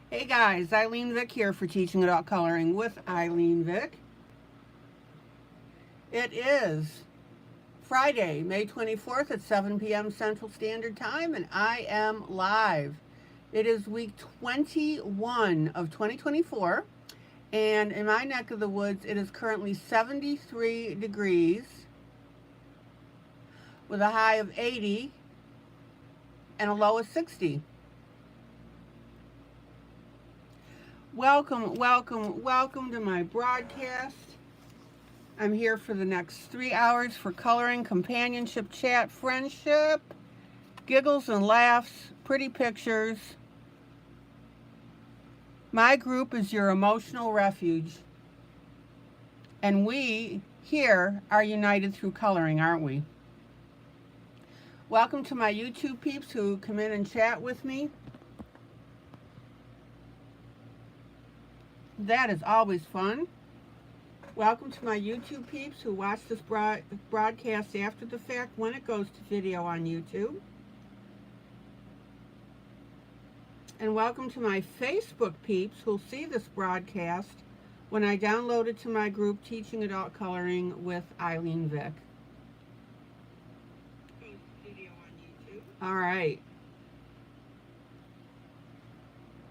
Hey guys, ILene Vick here for Teaching Adult Coloring with ILene Vick. It is Friday, May 24th at 7 p.m. Central Standard Time, and I am live. It is week 21 of 2024, and in my neck of the woods, it is currently 73 degrees with a high of 80 and a low of 60. Welcome to my broadcast. I'm here for the next 3 hours for coloring, companionship, chat, friendship, giggles and laughs, pretty pictures. My group is your emotional refuge. And we here are united through coloring, aren't we? Welcome to my YouTube peeps who come in and chat with me. That is always fun. Welcome to my YouTube peeps who watch this broadcast after the fact when it goes to video on YouTube. And welcome to my Facebook peeps who'll see this broadcast when I download it to my group Teaching Adult Coloring with ILene Vick. All right.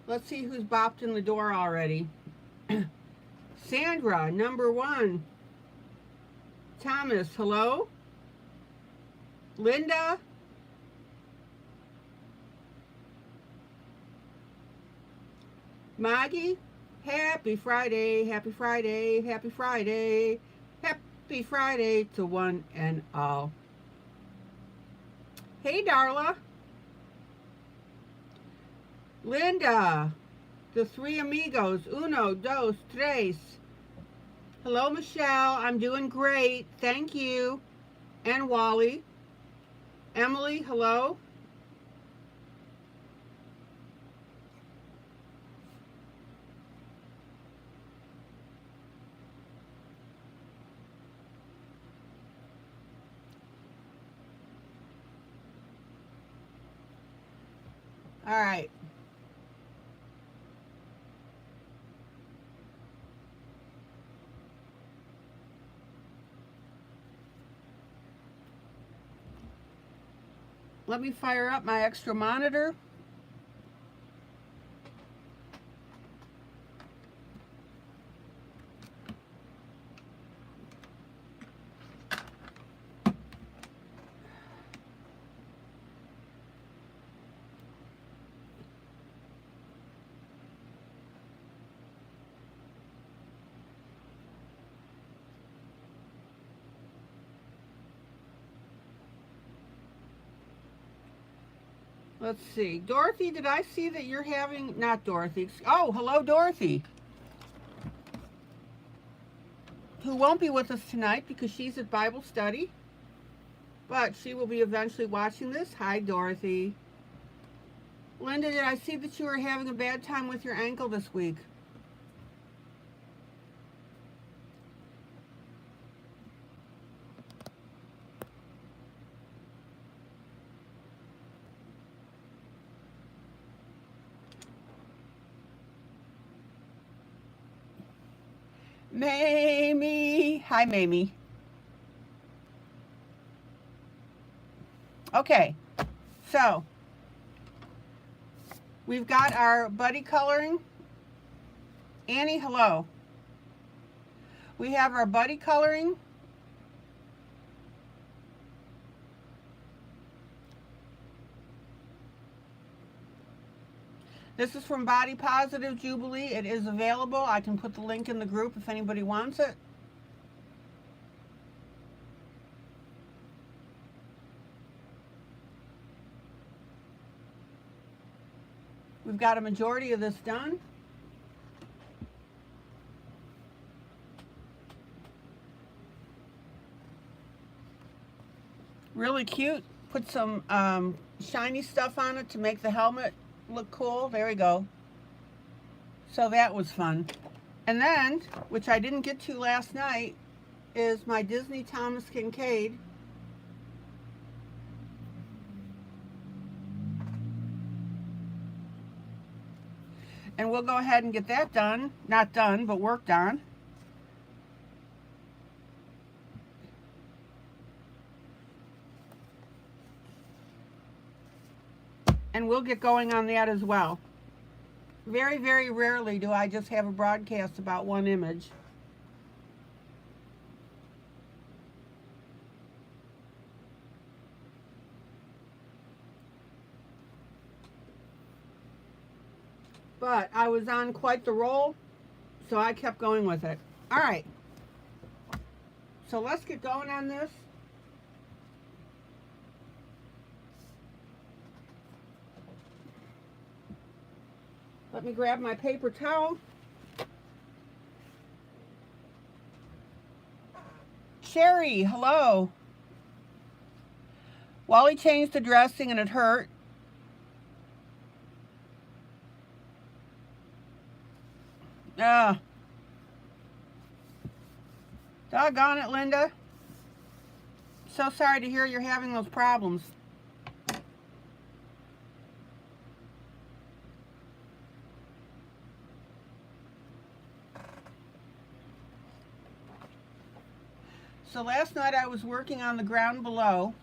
Let's see who's bopped in the door already. Sandra, number 1. Thomas, hello. Linda. Maggie, happy Friday, happy Friday, happy Friday, happy Friday to one and all. Hey, Darla. Linda. The 3 amigos, uno, dos, tres. Hello, Michelle. I'm doing great. Thank you. And Wally. Emily, hello. All right. Let me fire up my extra monitor. Let's see. Dorothy, did I see that you're having, not Dorothy. Oh, hello, Dorothy. Who won't be with us tonight because she's at Bible study. But she will be eventually watching this. Hi, Dorothy. Linda, did I see that you were having a bad time with your ankle this week? Mamie. Hi, Mamie. Okay, so we've got our buddy coloring. Annie, hello. We have our buddy coloring. This is from Body Positive Jubilee. It is available. I can put the link in the group if anybody wants it. We've got a majority of this done. Really cute. Put some shiny stuff on it to make the helmet look cool. There we go. So that was fun. And then, which I didn't get to last night, is my Disney Thomas Kincaid. And we'll go ahead and get that done. Not done, but worked on. And we'll get going on that as well. Very, very rarely do I just have a broadcast about one image. But I was on quite the roll, so I kept going with it. All right. So let's get going on this. Let me grab my paper towel. Sherry, hello. Wally changed the dressing and it hurt. Doggone it, Linda. So sorry to hear you're having those problems. So last night I was working on the ground below.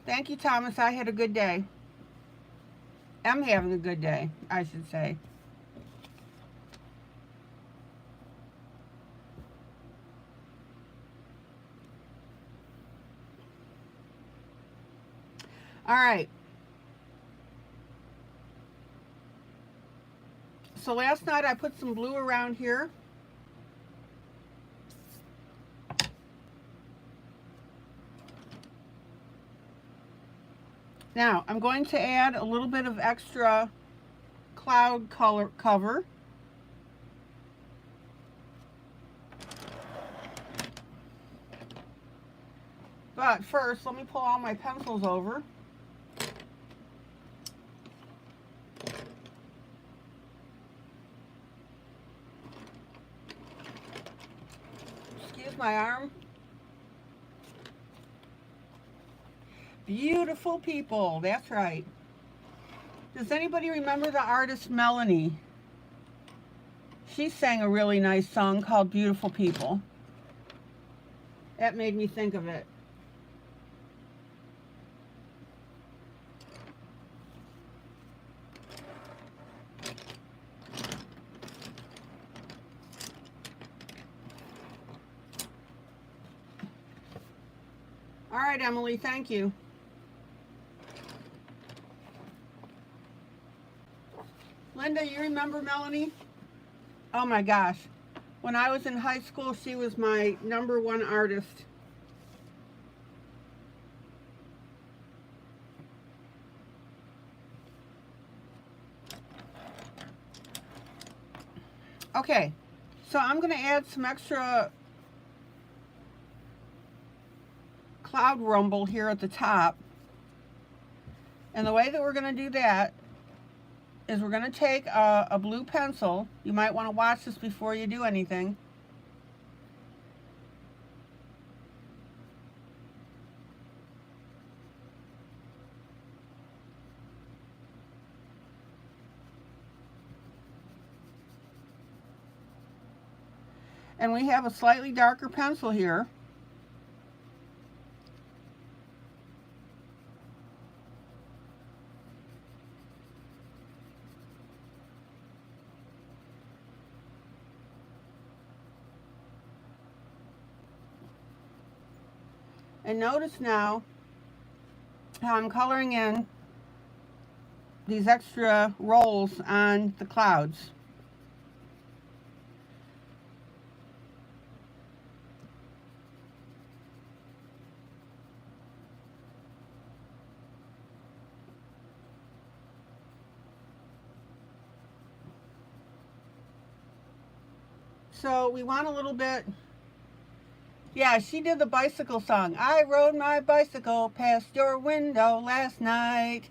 Thank you, Thomas. I had a good day. I'm having a good day, I should say. All right. So last night I put some blue around here. Now I'm going to add a little bit of extra cloud color cover. But first, let me pull all my pencils over. Excuse my arm. Beautiful people, that's right. Does anybody remember the artist Melanie? She sang a really nice song called Beautiful People. That made me think of it. All right, Emily, thank you. Linda, you remember Melanie? Oh my gosh. When I was in high school, she was my #1 artist. Okay, so I'm going to add some extra cloud rumble here at the top. And the way that we're going to do that is we're going to take a blue pencil. You might want to watch this before you do anything. And we have a slightly darker pencil here. And notice now how I'm coloring in these extra rolls on the clouds. So we want a little bit. Yeah, she did the bicycle song. I rode my bicycle past your window last night.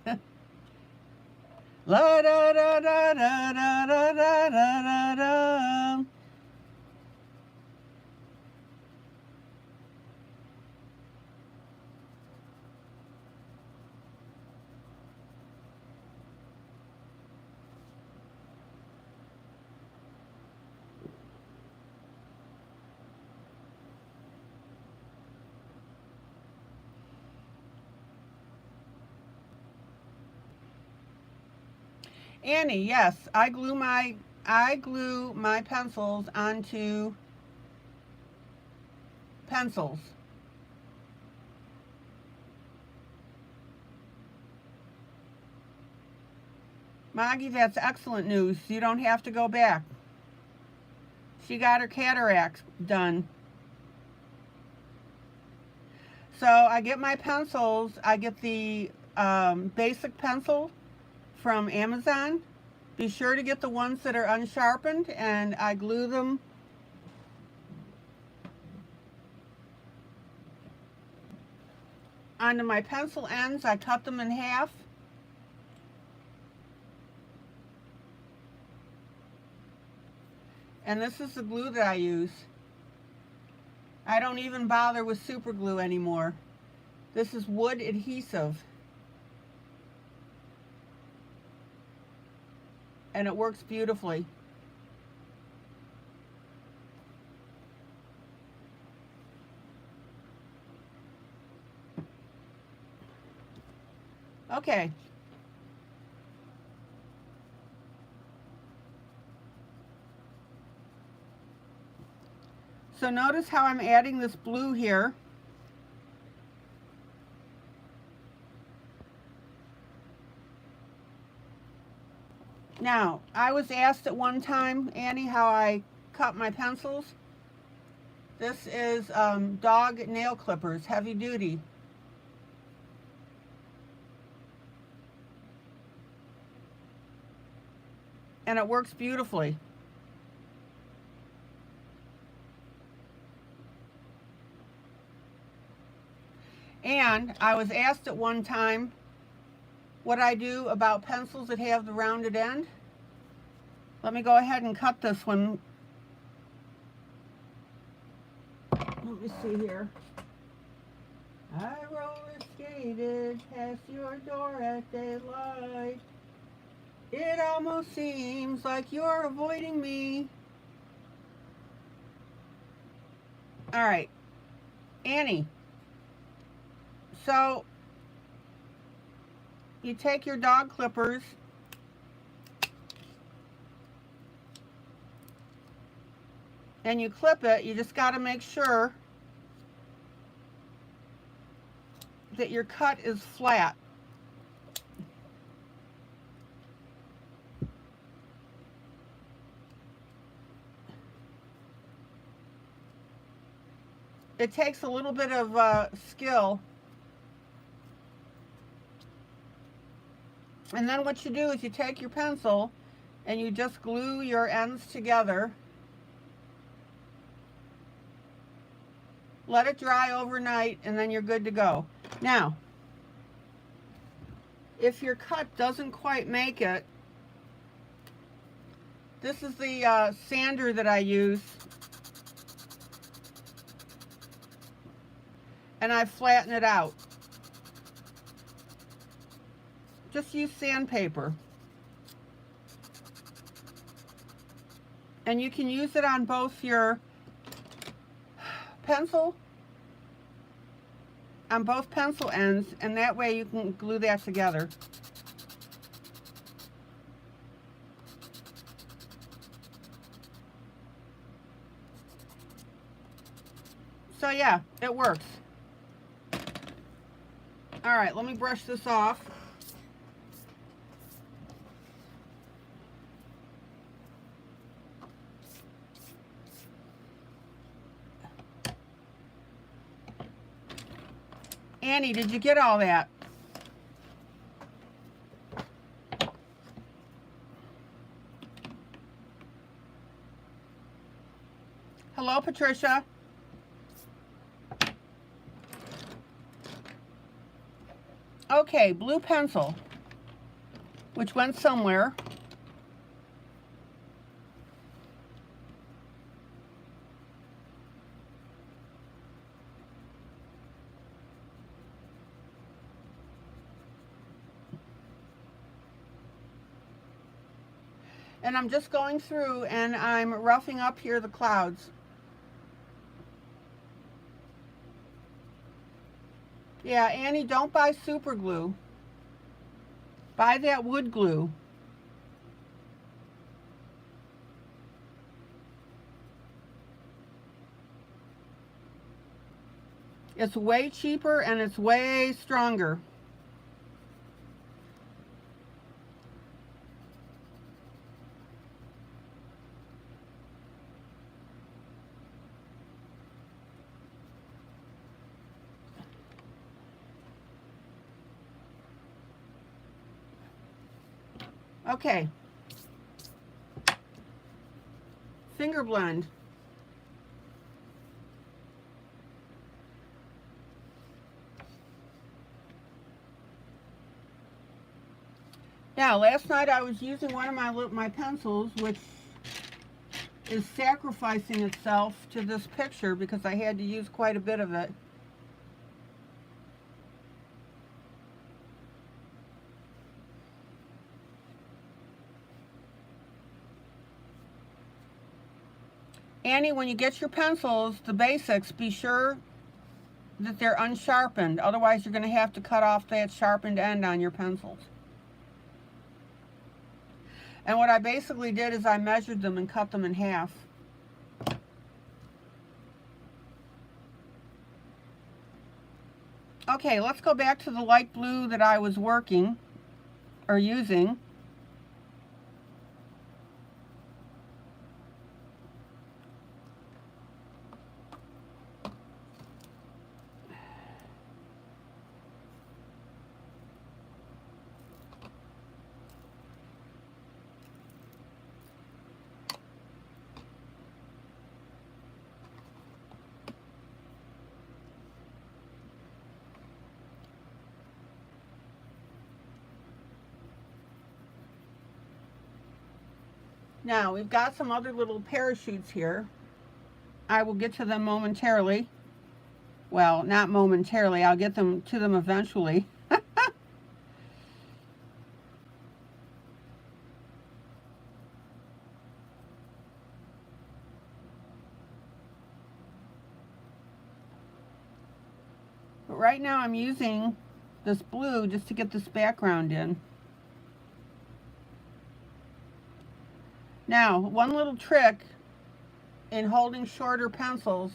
La da da da da da da da da da. Annie, yes, I glue my pencils onto pencils. Maggie, that's excellent news. You don't have to go back. She got her cataracts done. So I get my pencils. I get the basic pencil from Amazon. Be sure to get the ones that are unsharpened, and I glue them onto my pencil ends. I cut them in half. And this is the glue that I use. I don't even bother with super glue anymore. This is wood adhesive. And it works beautifully. Okay. So notice how I'm adding this blue here. Now, I was asked at one time, Annie, how I cut my pencils. This is dog nail clippers, heavy duty. And it works beautifully. And I was asked at one time what I do about pencils that have the rounded end. Let me go ahead and cut this one. Let me see here. I roller skated past your door at daylight. It almost seems like you're avoiding me. All right, Annie. So you take your dog clippers and you clip it. You just got to make sure that your cut is flat. It takes a little bit of skill. And then what you do is you take your pencil and you just glue your ends together. Let it dry overnight and then you're good to go. Now, if your cut doesn't quite make it, this is the sander that I use. And I flatten it out. Just use sandpaper. And you can use it on both your pencil, on both pencil ends, and that way you can glue that together. So yeah, it works. All right, let me brush this off. Annie, did you get all that? Hello, Patricia. Okay, blue pencil, which went somewhere. And I'm just going through and I'm roughing up here the clouds. Yeah, Annie, don't buy super glue. Buy that wood glue. It's way cheaper and it's way stronger. Okay. Finger blend. Now, last night I was using one of my pencils, which is sacrificing itself to this picture because I had to use quite a bit of it. Annie, when you get your pencils, the basics, be sure that they're unsharpened. Otherwise, you're going to have to cut off that sharpened end on your pencils. And what I basically did is I measured them and cut them in half. Okay, let's go back to the light blue that I was working or using. Now, we've got some other little parachutes here. I will get to them momentarily. Well, not momentarily. I'll get to them eventually. But right now I'm using this blue just to get this background in. Now, one little trick in holding shorter pencils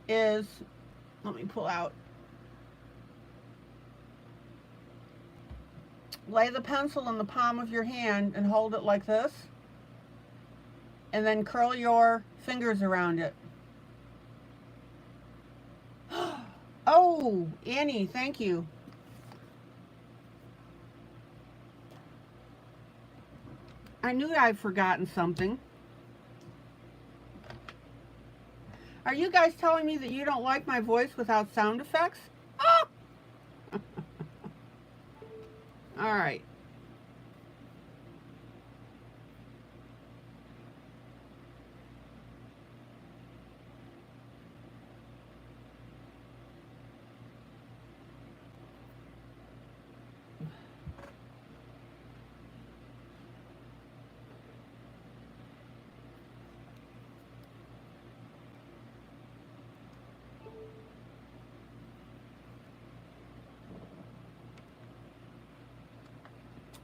is, let me pull out, lay the pencil in the palm of your hand and hold it like this, and then curl your fingers around it. Oh, Annie, thank you. I knew I'd forgotten something. Are you guys telling me that you don't like my voice without sound effects? Oh! All right.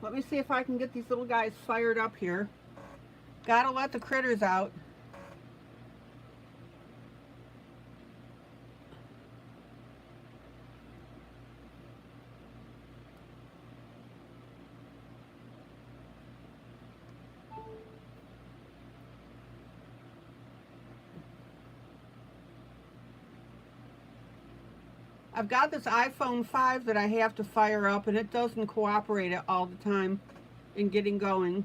Let me see if I can get these little guys fired up here. Gotta let the critters out. I've got this iPhone 5 that I have to fire up, and it doesn't cooperate all the time in getting going.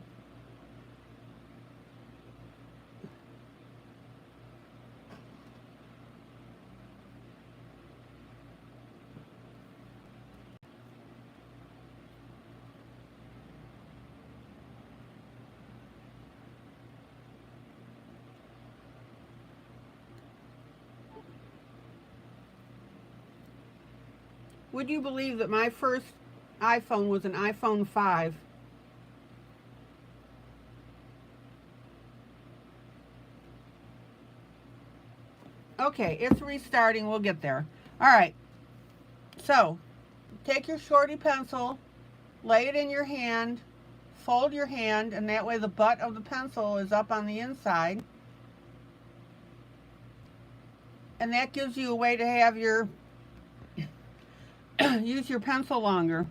Would you believe that my first iPhone was an iPhone 5? Okay, it's restarting. We'll get there. All right. So, take your shorty pencil, lay it in your hand, fold your hand, and that way the butt of the pencil is up on the inside. And that gives you a way to have your use your pencil longer.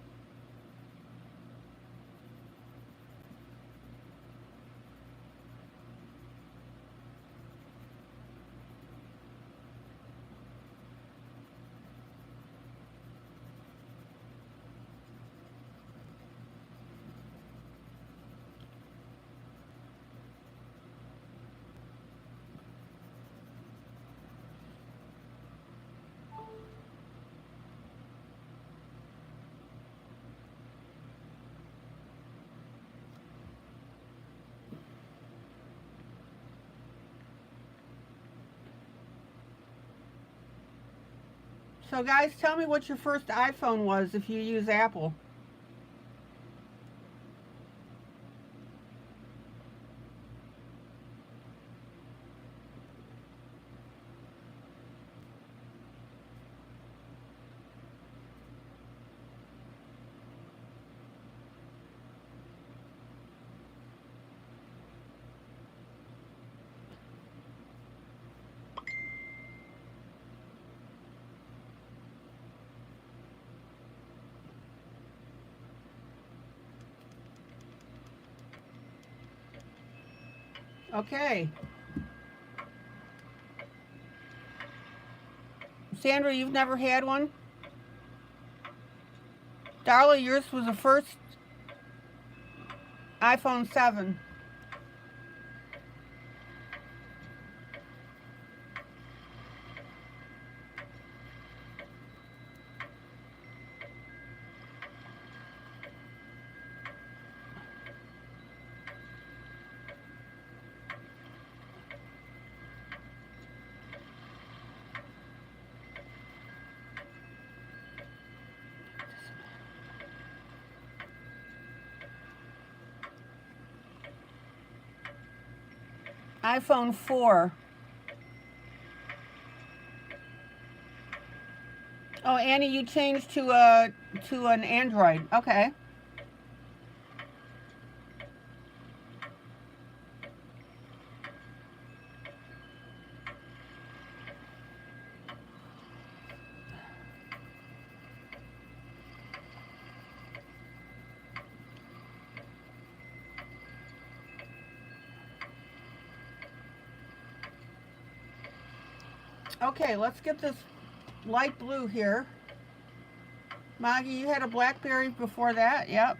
So guys, tell me what your first iPhone was if you use Apple. Okay. Sandra, you've never had one? Darla, yours was the first iPhone 7. iPhone 4. Oh, Annie, you changed to an Android. Okay. Okay, let's get this light blue here. Maggie, you had a BlackBerry before that? Yep.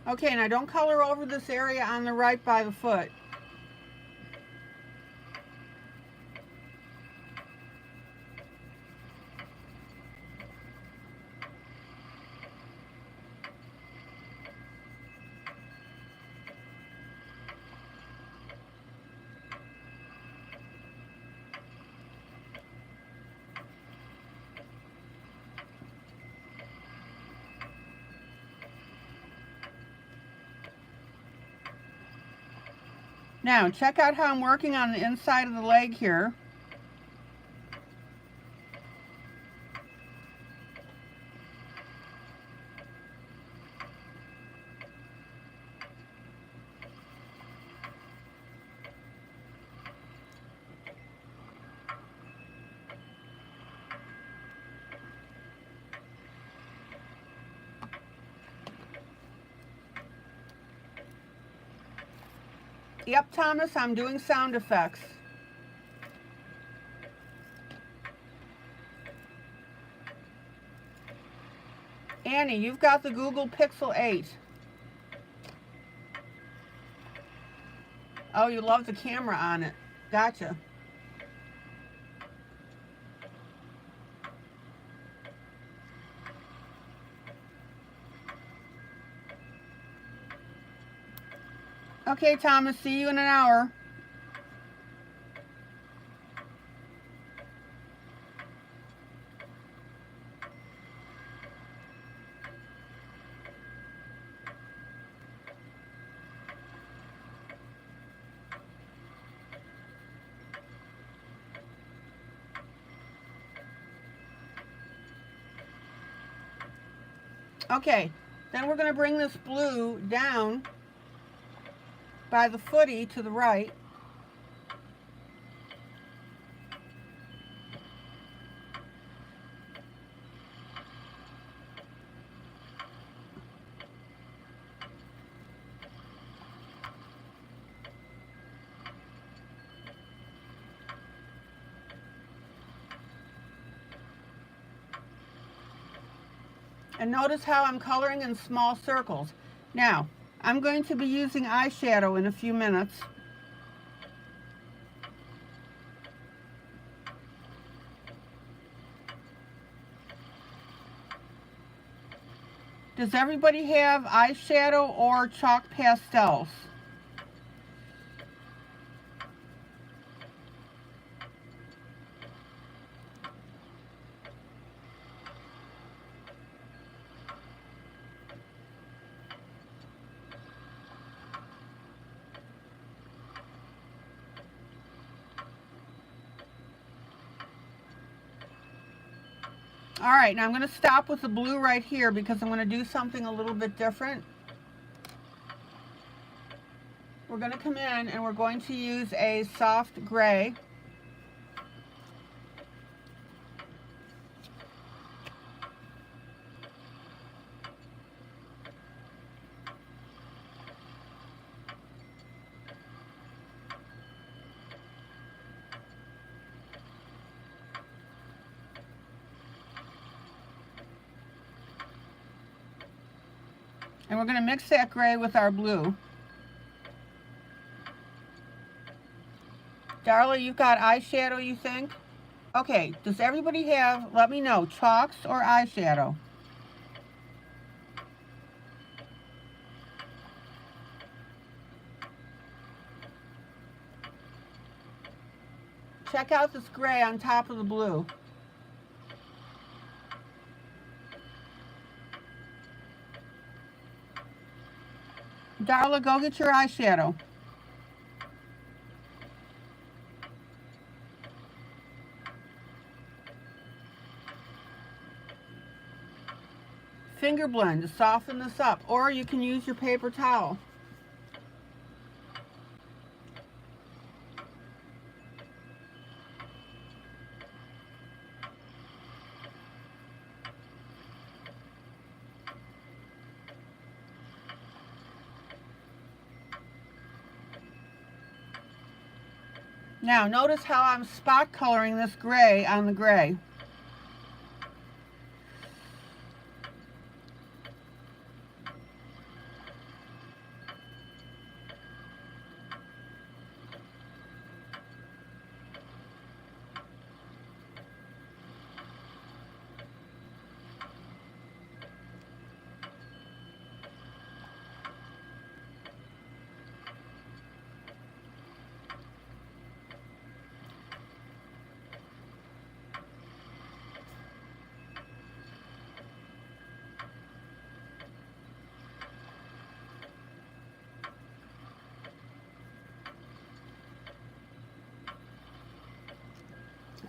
Okay, now don't color over this area on the right by the foot. Now, check out how I'm working on the inside of the leg here. Yep, Thomas, I'm doing sound effects. Annie, you've got the Google Pixel 8. Oh, you love the camera on it. Gotcha. Okay, Thomas, see you in an hour. Okay, Then we're going to bring this blue down by the footy to the right. And notice how I'm coloring in small circles. Now, I'm going to be using eyeshadow in a few minutes. Does everybody have eyeshadow or chalk pastels? All right, now I'm going to stop with the blue right here because I'm going to do something a little bit different. We're going to come in and we're going to use a soft gray. And we're going to mix that gray with our blue. Darla, you've got eyeshadow, you think? Okay, does everybody have, let me know, chalks or eyeshadow? Check out this gray on top of the blue. Darla, go get your eyeshadow. Finger blend to soften this up, or you can use your paper towel. Now, notice how I'm spot coloring this gray on the gray.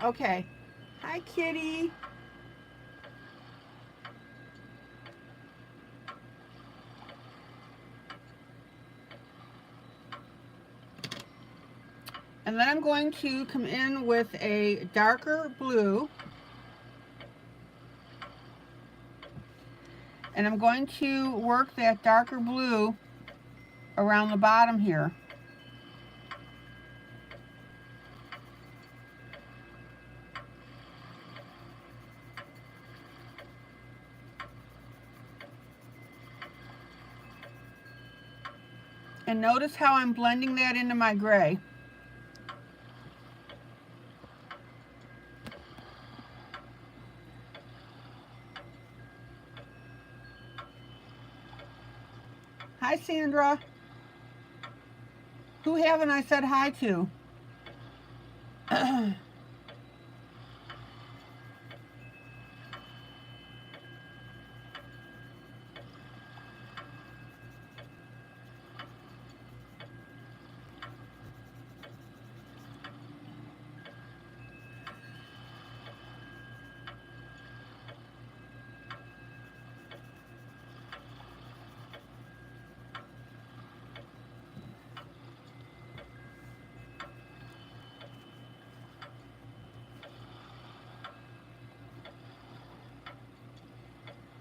Okay. Hi, kitty. And then I'm going to come in with a darker blue. And I'm going to work that darker blue around the bottom here. And notice how I'm blending that into my gray. Hi, Sandra. Who haven't I said hi to?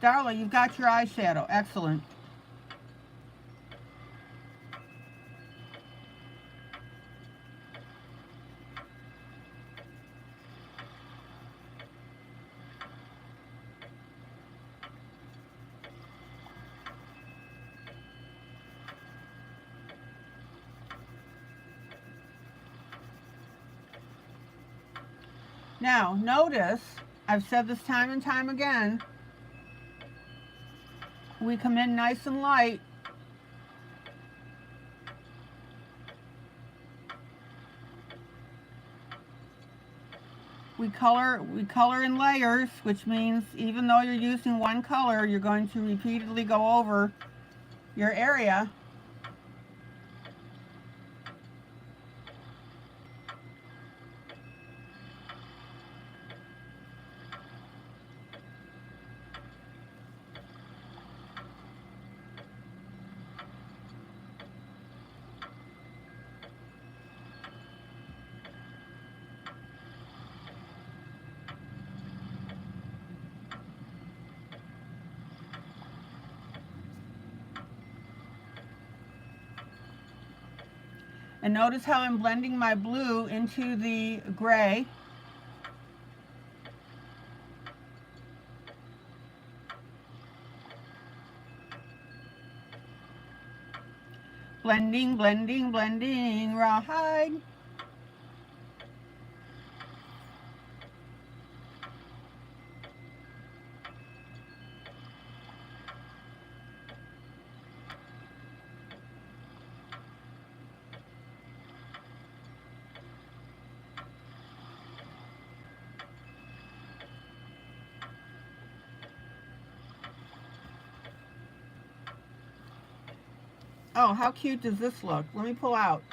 Darla, you've got your eyeshadow. Excellent. Now, notice, I've said this time and time again, we come in nice and light. We color in layers, which means even though you're using one color, you're going to repeatedly go over your area. And notice how I'm blending my blue into the gray. Blending, blending, blending, rawhide. Oh, how cute does this look? Let me pull out.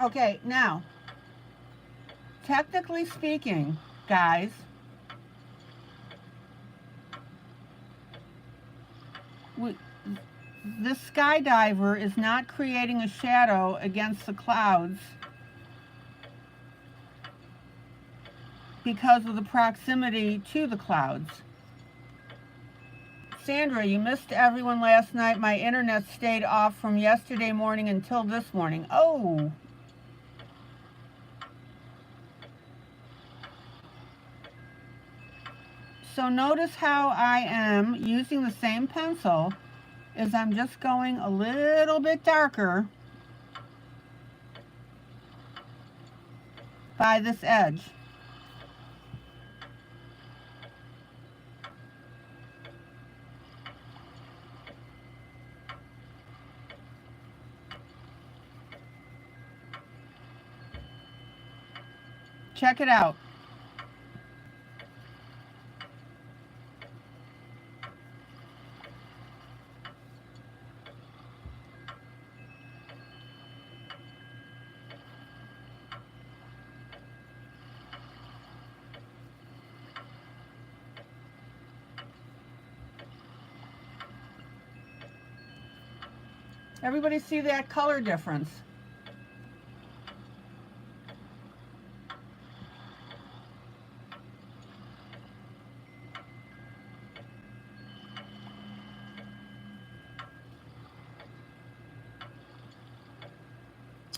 Okay, now, technically speaking, guys, this skydiver is not creating a shadow against the clouds because of the proximity to the clouds. Sandra, you missed everyone last night. My internet stayed off from yesterday morning until this morning. Oh. So notice how I am using the same pencil as I'm just going a little bit darker by this edge. Check it out. Everybody see that color difference?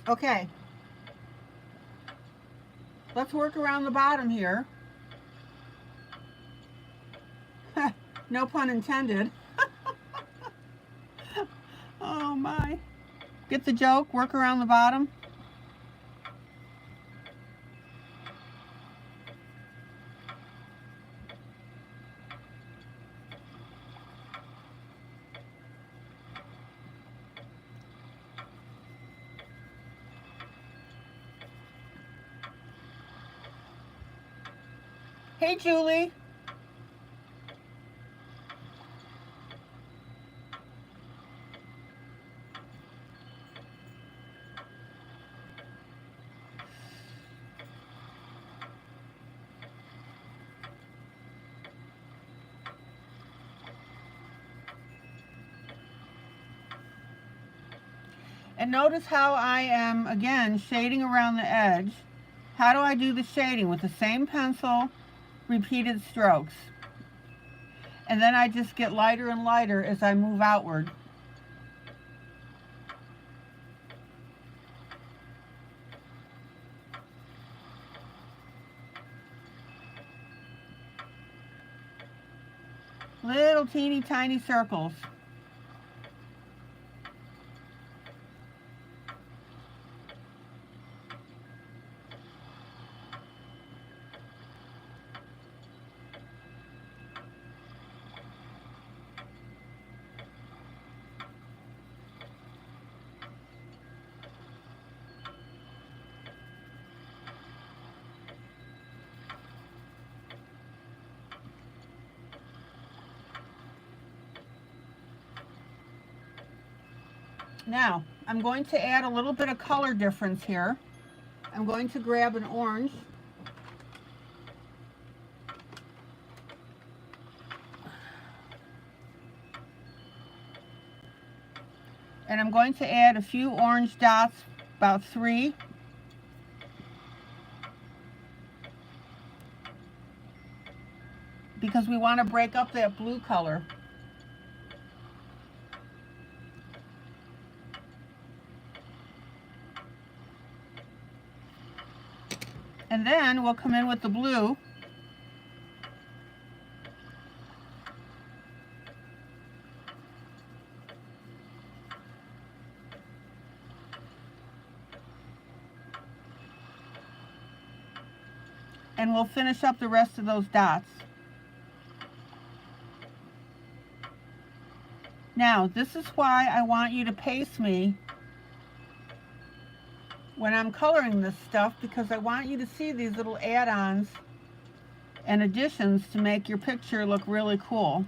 Okay. Let's work around the bottom here. No pun intended. Oh my. Get the joke? Work around the bottom? Hey, Julie. And notice how I am, again, shading around the edge. How do I do the shading? With the same pencil, repeated strokes. And then I just get lighter and lighter as I move outward. Little teeny tiny circles. Now, I'm going to add a little bit of color difference here. I'm going to grab an orange. And I'm going to add a few orange dots, about 3. Because we want to break up that blue color. And then we'll come in with the blue. And we'll finish up the rest of those dots. Now, this is why I want you to pace me when I'm coloring this stuff, because I want you to see these little add-ons and additions to make your picture look really cool.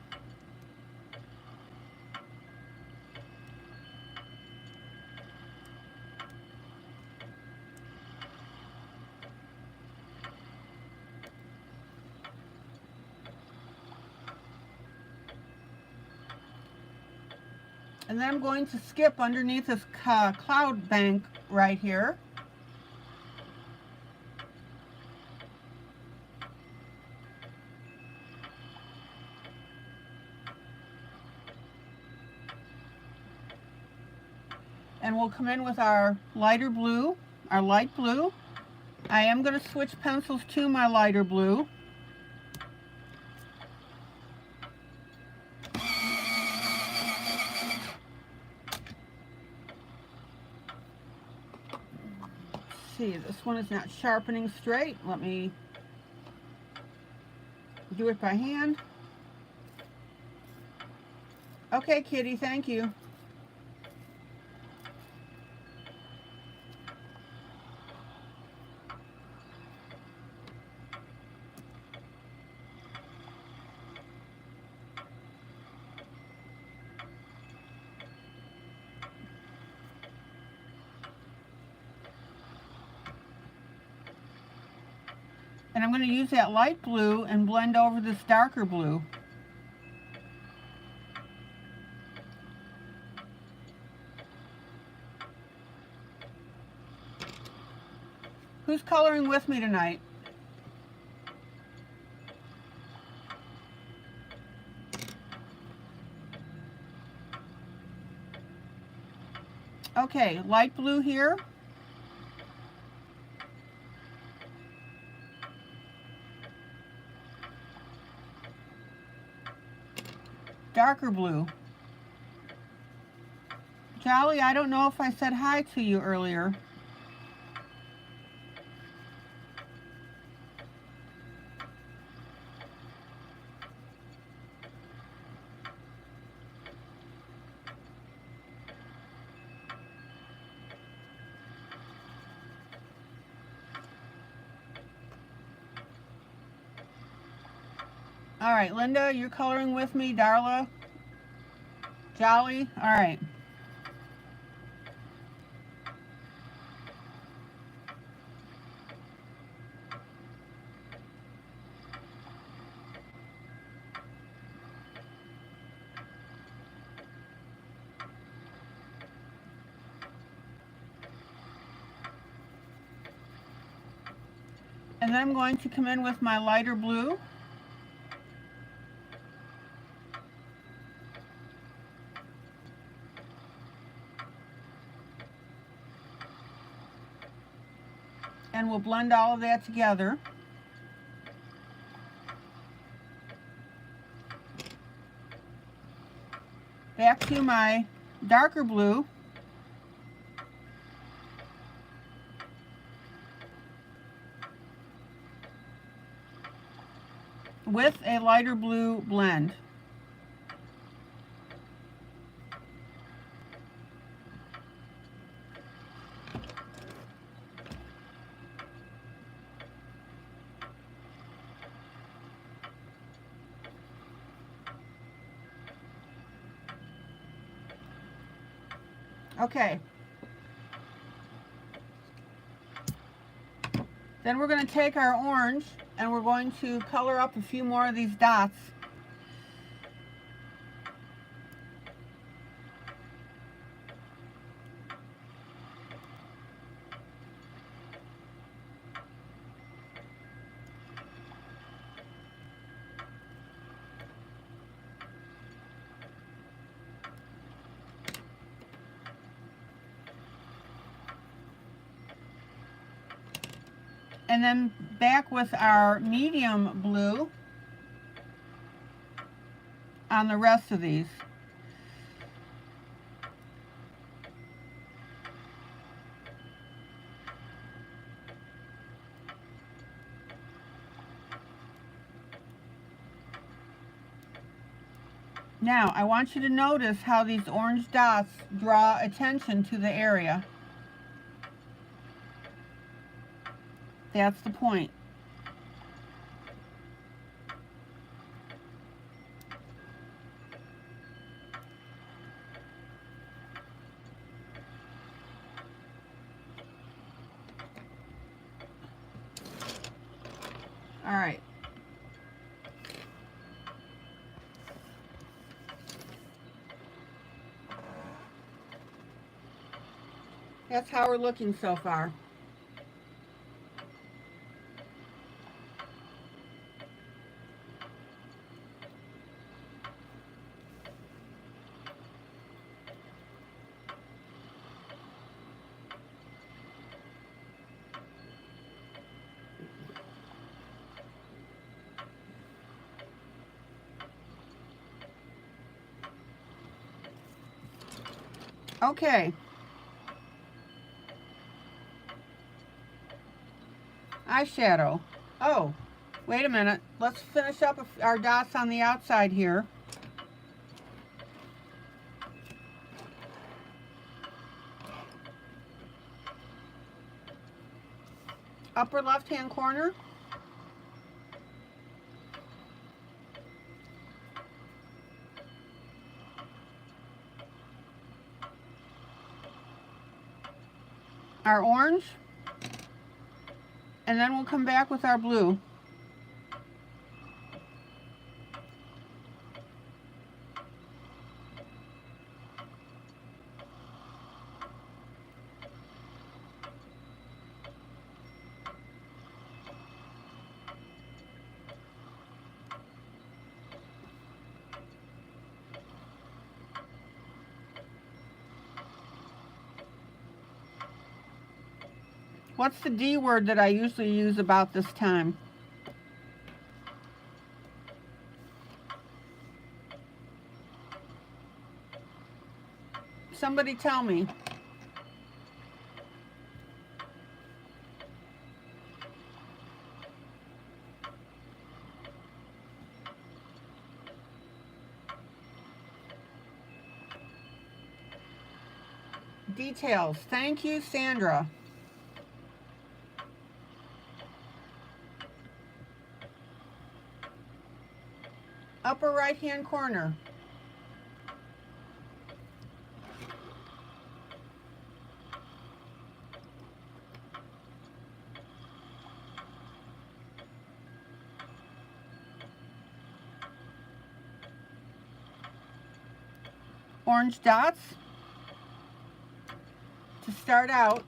And then I'm going to skip underneath this cloud bank right here. And we'll come in with our lighter blue, our light blue. I am going to switch pencils to my lighter blue. See, this one is not sharpening straight. Let me do it by hand. Okay, kitty, thank you. And I'm going to use that light blue and blend over this darker blue. Who's coloring with me tonight? Okay, light blue here. Darker blue. Jolly, I don't know if I said hi to you earlier. All right, Linda, you're coloring with me. Darla, Jolly, all right. then I'm going to come in with my lighter blue. And we'll blend all of that together. Back to my darker blue. With a lighter blue blend. Okay. Then we're going to take our orange and we're going to color up a few more of these dots. And then back with our medium blue on the rest of these. Now, I want you to notice how these orange dots draw attention to the area. That's the point. All right. That's how we're looking so far. Okay. Eyeshadow. Oh, wait a minute. Let's finish up our dots on the outside here. Upper left-hand corner. Our orange. And then we'll come back with our blue. What's the D word that I usually use about this time? Somebody tell me. Details. Thank you, Sandra. Upper right-hand corner. Orange dots to start out.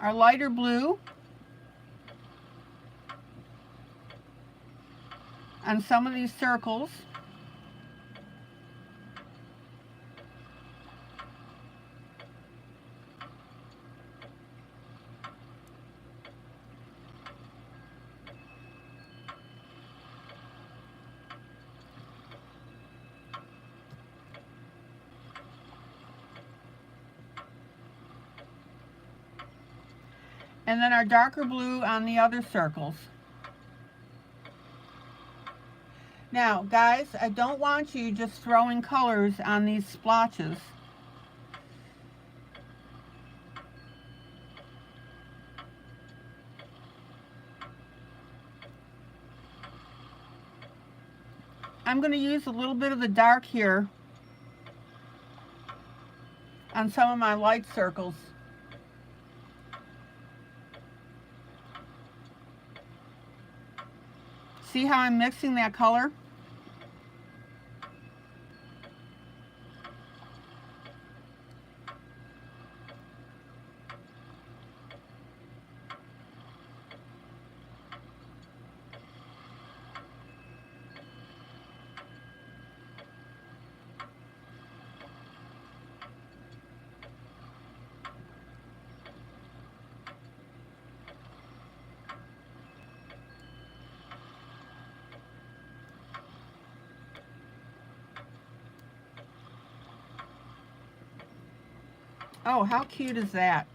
our lighter blue on some of these circles. And then our darker blue on the other circles. Now, guys, I don't want you just throwing colors on these splotches. I'm going to use a little bit of the dark here on some of my light circles. See how I'm mixing that color? Oh, how cute is that?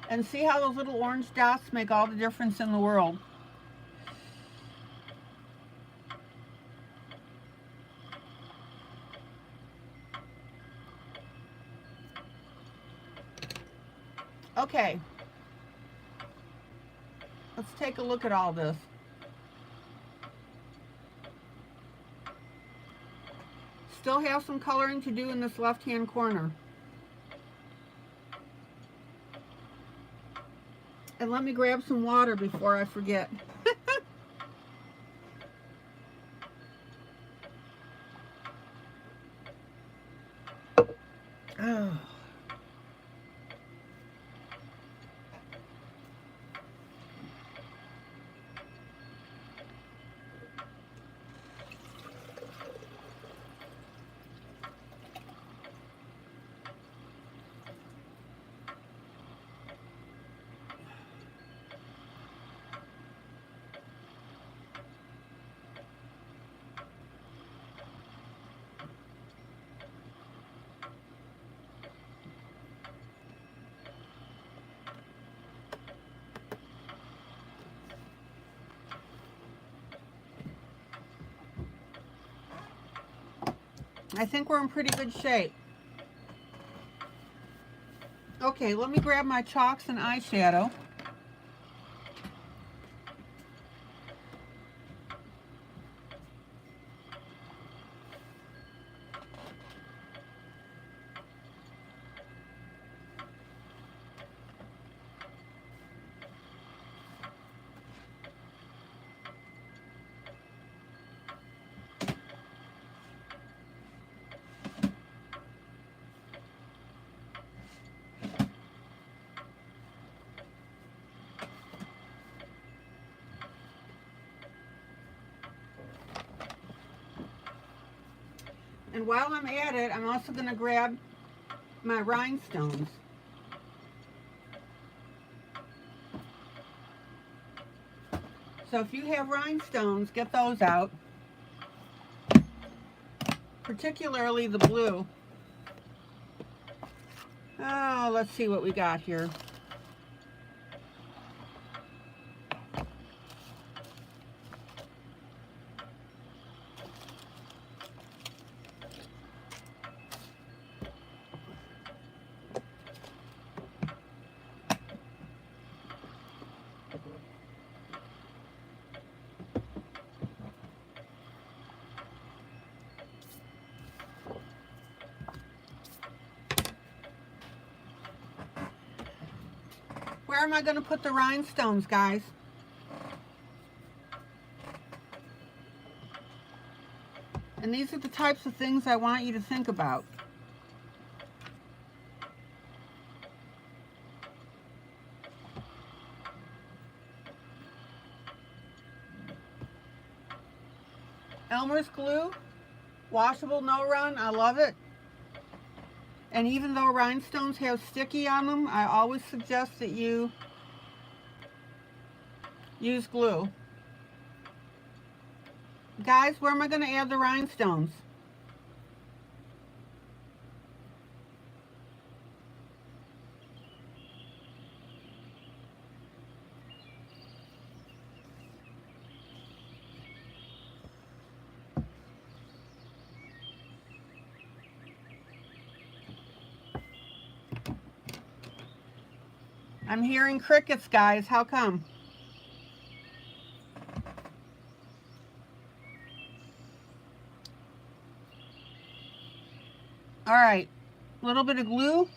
And see how those little orange dots make all the difference in the world. Okay, let's take a look at all this. Still have some coloring to do in this left-hand corner. And let me grab some water before I forget. Oh. I think we're in pretty good shape. Okay, let me grab my chalks and eyeshadow. And while I'm at it, I'm also going to grab my rhinestones. So if you have rhinestones, get those out. Particularly the blue. Oh, let's see what we got here. Where am I going to put the rhinestones, guys? And these are the types of things I want you to think about. Elmer's glue, washable, no run. I love it. And even though rhinestones have sticky on them, I always suggest that you use glue. Guys, where am I going to add the rhinestones? I'm hearing crickets, guys. How come? All right, a little bit of glue.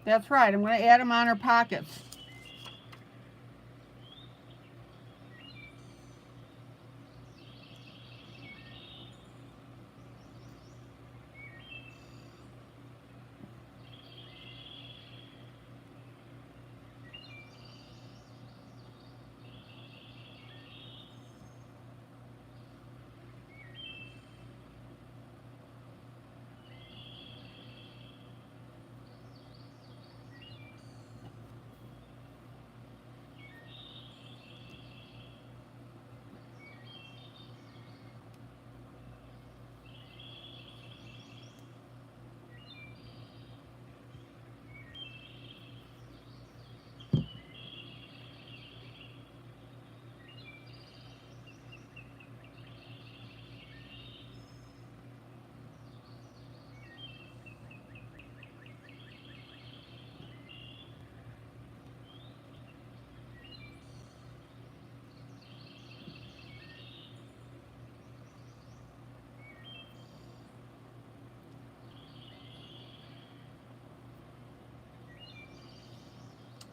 That's right, I'm going to add them on her pockets.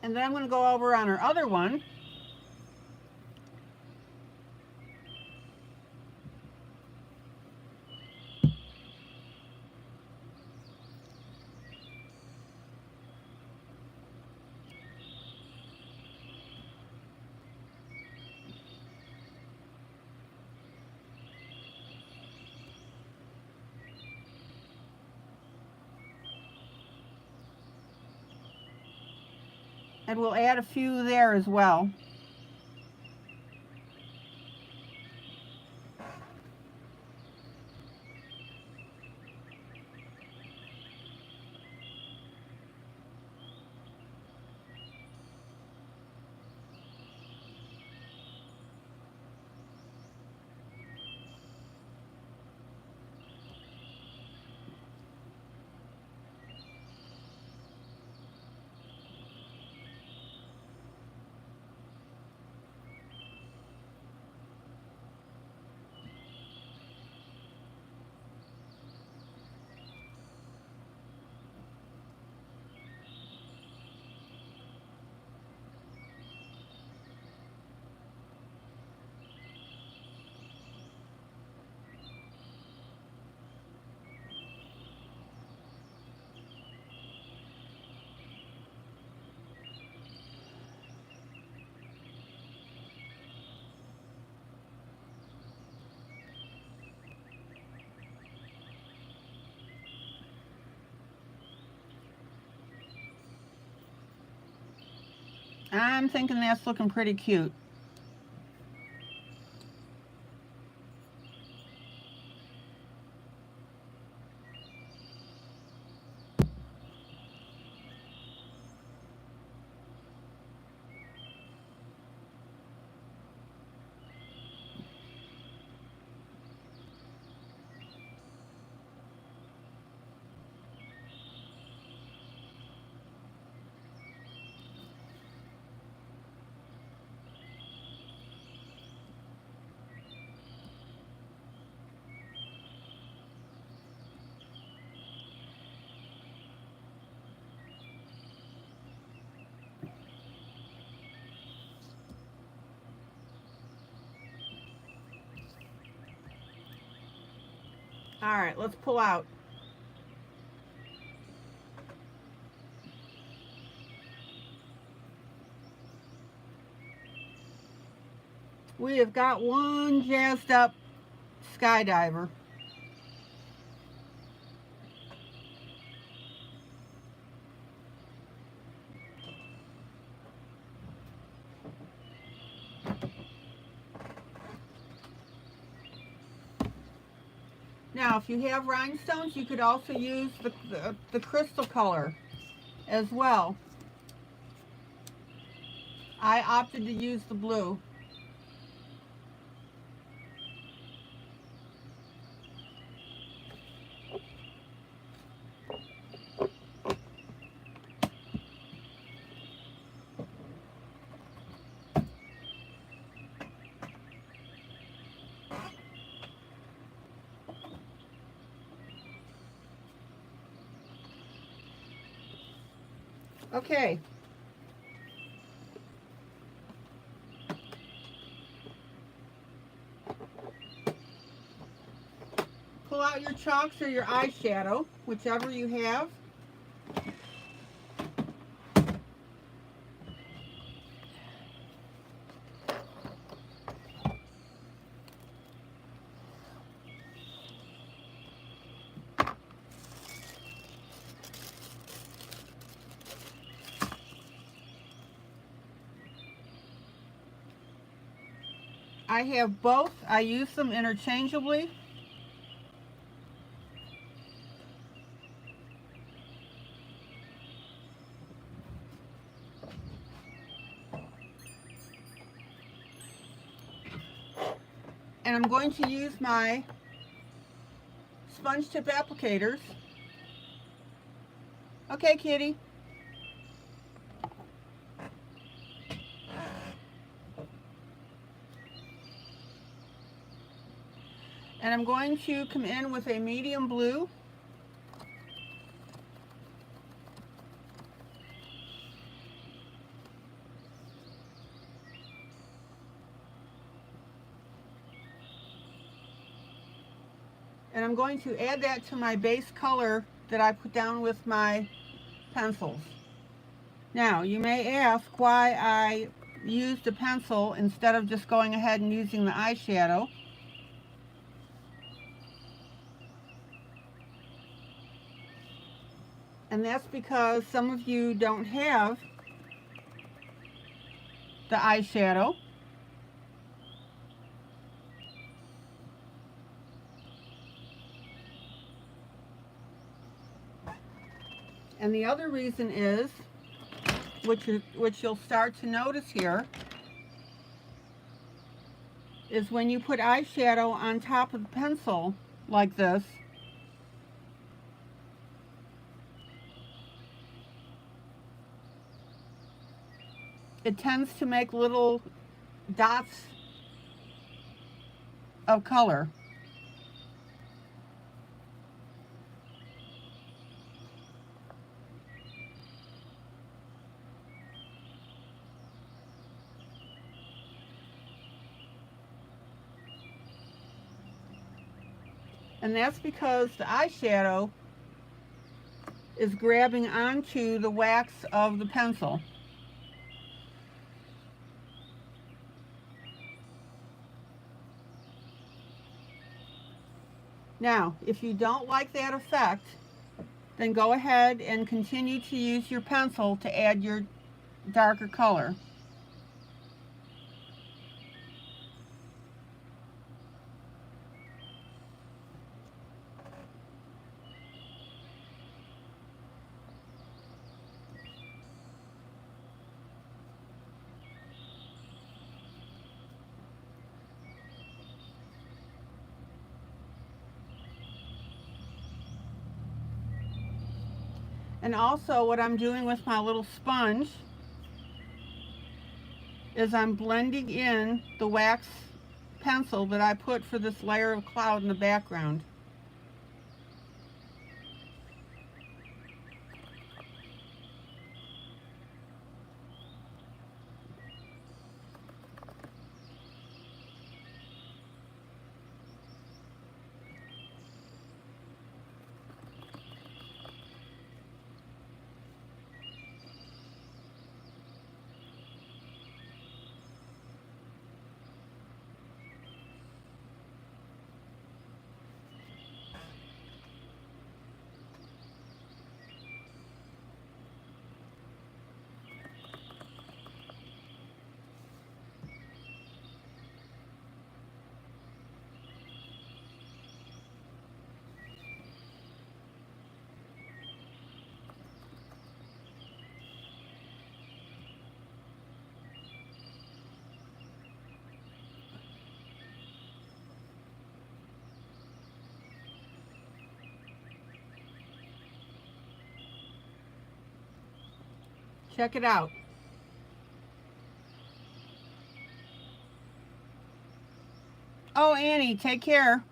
And then I'm going to go over on her other one. And we'll add a few there as well. I'm thinking that's looking pretty cute. All right, let's pull out. We have got one jazzed up skydiver. Now, if you have rhinestones, you could also use the crystal color as well. I opted to use the blue. Okay. Pull out your chalks or your eyeshadow, whichever you have. I have both. I use them interchangeably. And I'm going to use my sponge tip applicators. Okay, kitty. And I'm going to come in with a medium blue. And I'm going to add that to my base color that I put down with my pencils. Now, you may ask why I used a pencil instead of just going ahead and using the eyeshadow. And that's because some of you don't have the eyeshadow. And the other reason is, which you'll start to notice here, is when you put eyeshadow on top of the pencil like this, it tends to make little dots of color. And that's because the eyeshadow is grabbing onto the wax of the pencil. Now, if you don't like that effect, then go ahead and continue to use your pencil to add your darker color. And also what I'm doing with my little sponge is I'm blending in the wax pencil that I put for this layer of cloud in the background. Check it out. Oh, Annie, take care.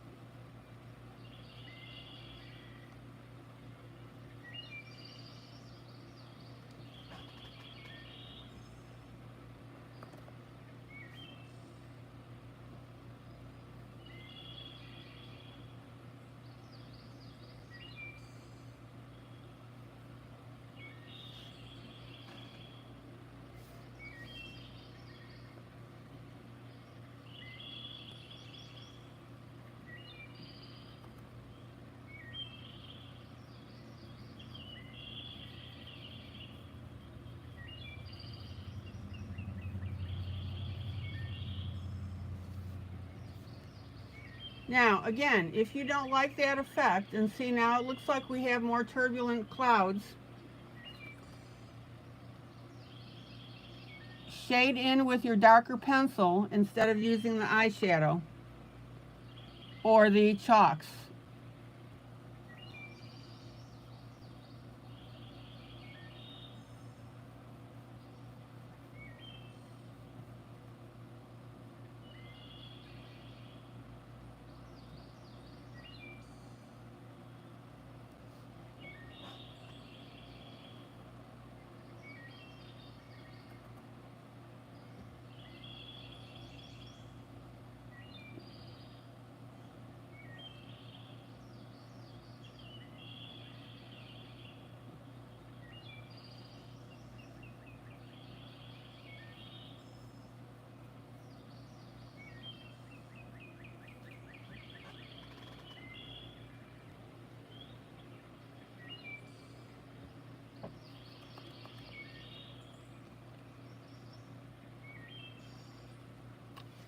Now, again, if you don't like that effect, and see now it looks like we have more turbulent clouds, shade in with your darker pencil instead of using the eyeshadow or the chalks.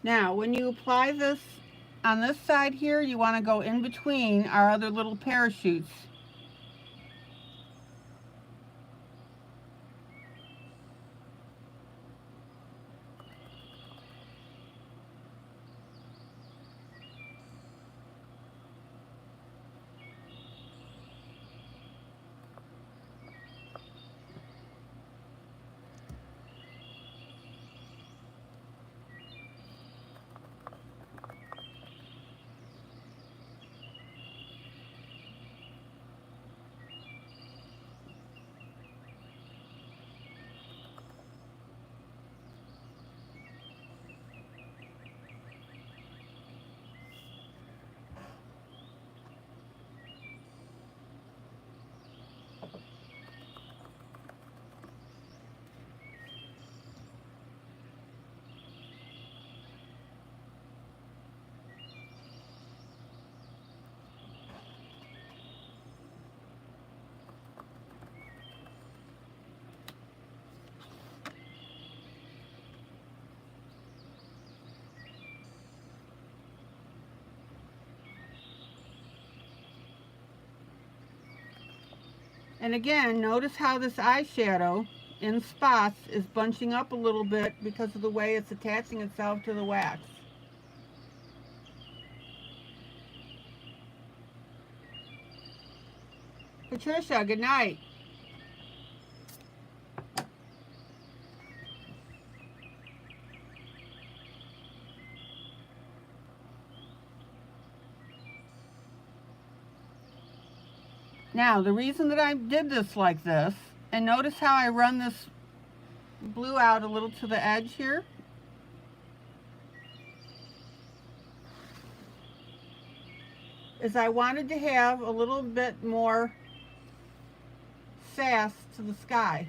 Now, when you apply this on this side here, you want to go in between our other little parachutes. And again, notice how this eyeshadow in spots is bunching up a little bit because of the way it's attaching itself to the wax. Patricia, good night. Now, the reason that I did this like this, and notice how I run this blue out a little to the edge here, is I wanted to have a little bit more sass to the sky.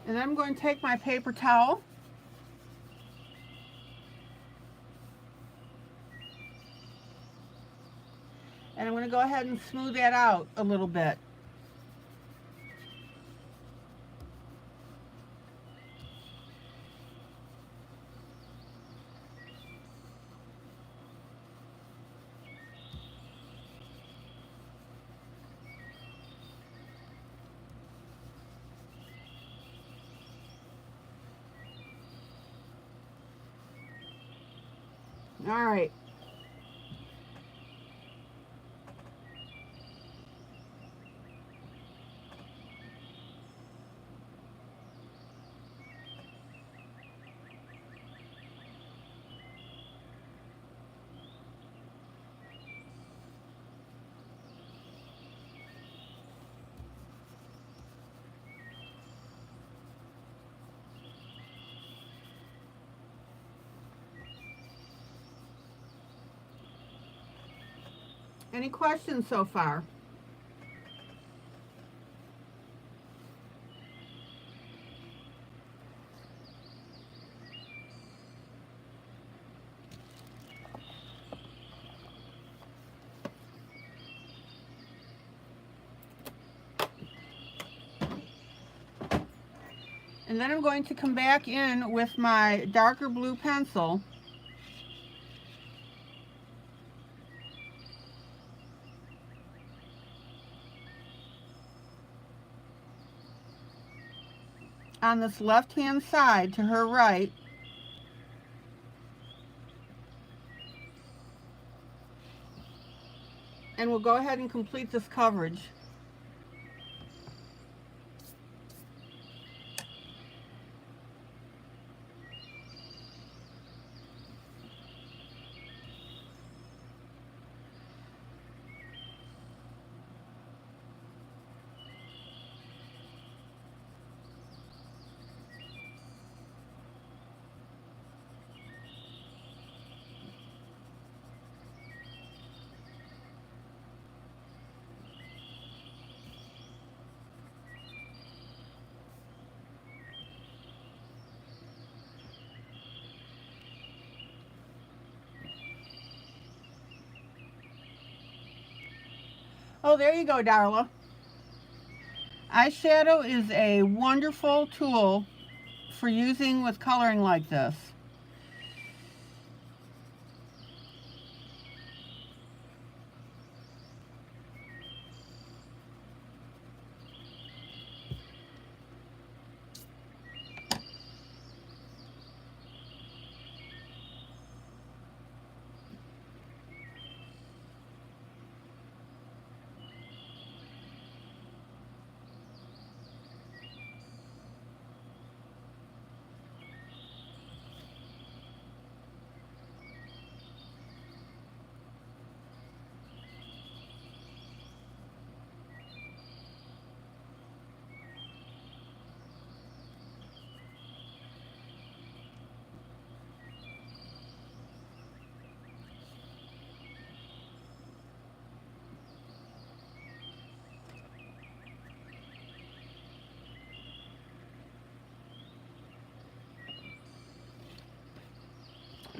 And then I'm going to take my paper towel And I'm going to go ahead and smooth that out a little bit. All right. Any questions so far? And then I'm going to come back in with my darker blue pencil on this left-hand side to her right. And we'll go ahead and complete this coverage. Oh, there you go, Darla. Eyeshadow is a wonderful tool for using with coloring like this.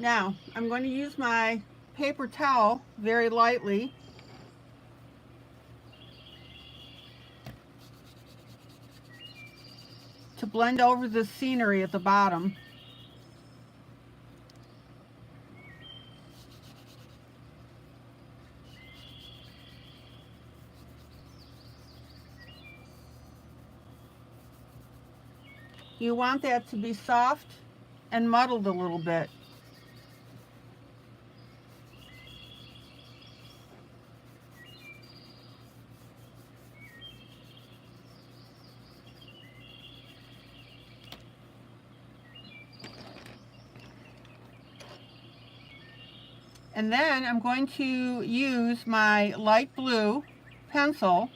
Now, I'm going to use my paper towel very lightly to blend over the scenery at the bottom. You want that to be soft and muddled a little bit. And then I'm going to use my light blue pencil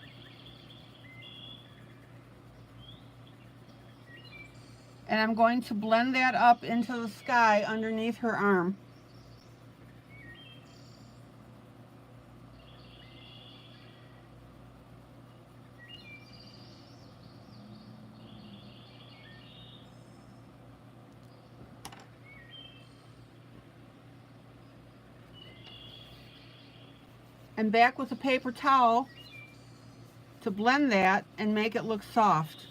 and I'm going to blend that up into the sky underneath her arm. and back with a paper towel to blend that and make it look soft.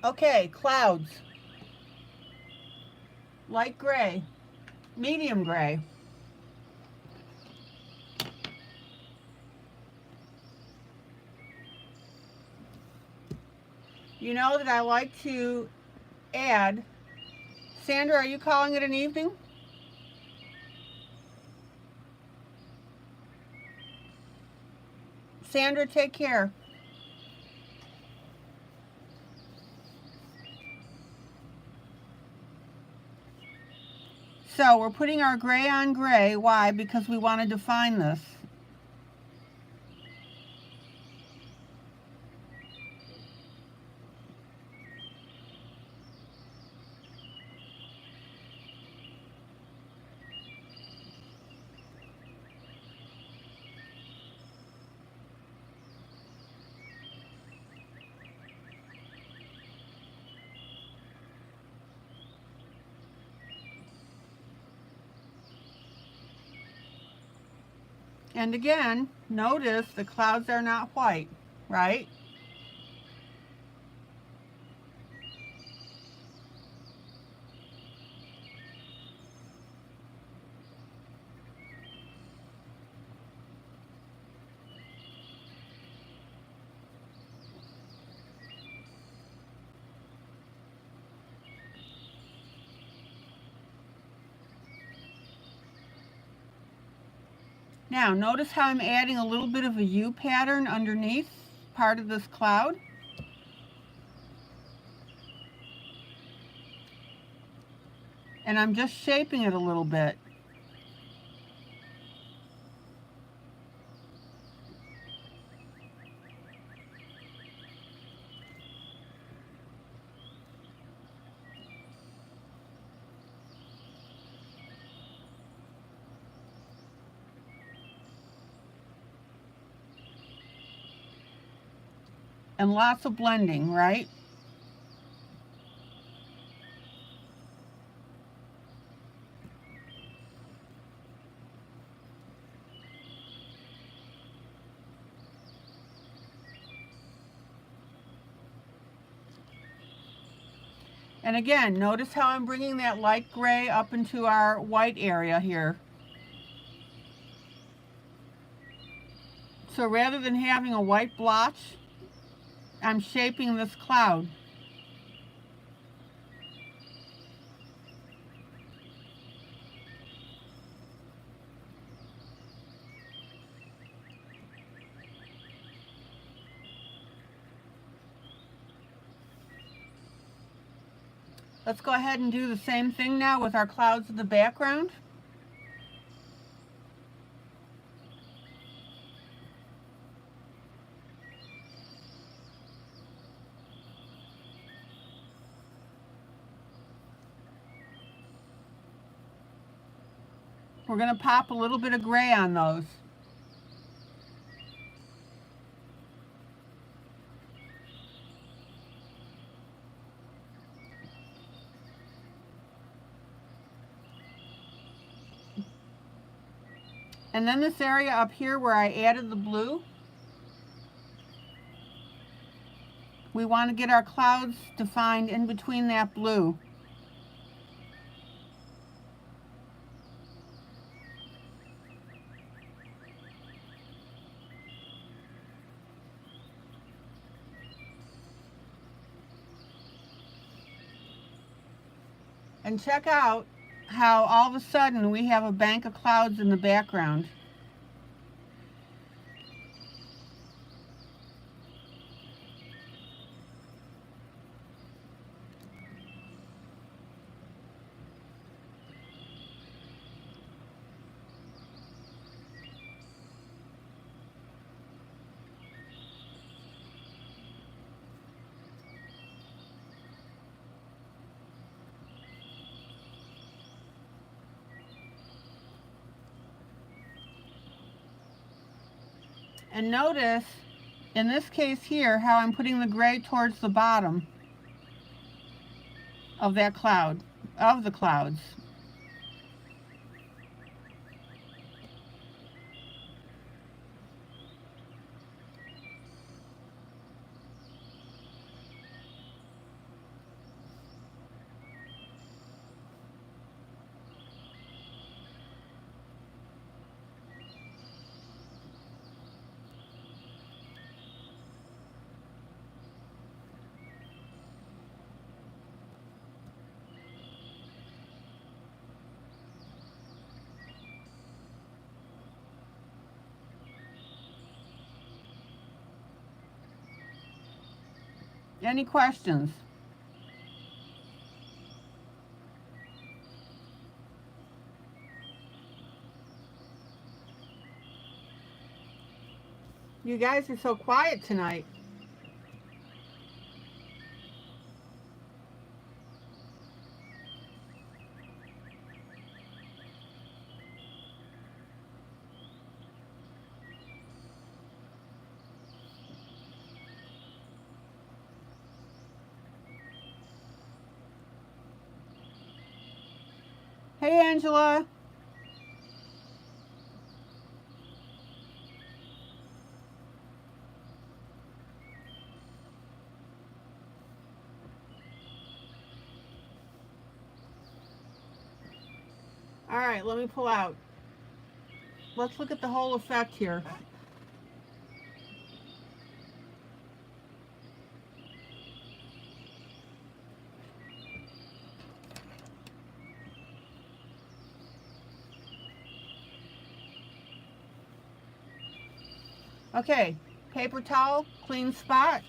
Okay, clouds. Light gray, medium gray. You know that I like to add, Sandra, are you calling it an evening? Sandra, take care. So we're putting our gray on gray. Why? Because we want to define this. And again, notice the clouds are not white, right? Now, notice how I'm adding a little bit of a U pattern underneath part of this cloud. And I'm just shaping it a little bit. And lots of blending, right? And again, notice how I'm bringing that light gray up into our white area here. So rather than having a white blotch, I'm shaping this cloud. Let's go ahead and do the same thing now with our clouds in the background. We're going to pop a little bit of gray on those. And then this area up here where I added the blue, we want to get our clouds defined in between that blue. And check out how all of a sudden we have a bank of clouds in the background. And notice, in this case here, how I'm putting the gray towards the bottom of that cloud, of the clouds. Any questions? You guys are so quiet tonight. Hey, Angela. All right, let me pull out. Let's look at the whole effect here. Okay, paper towel, clean spot.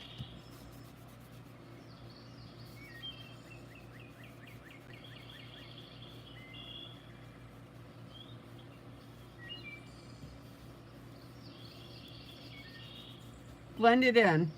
Blend it in.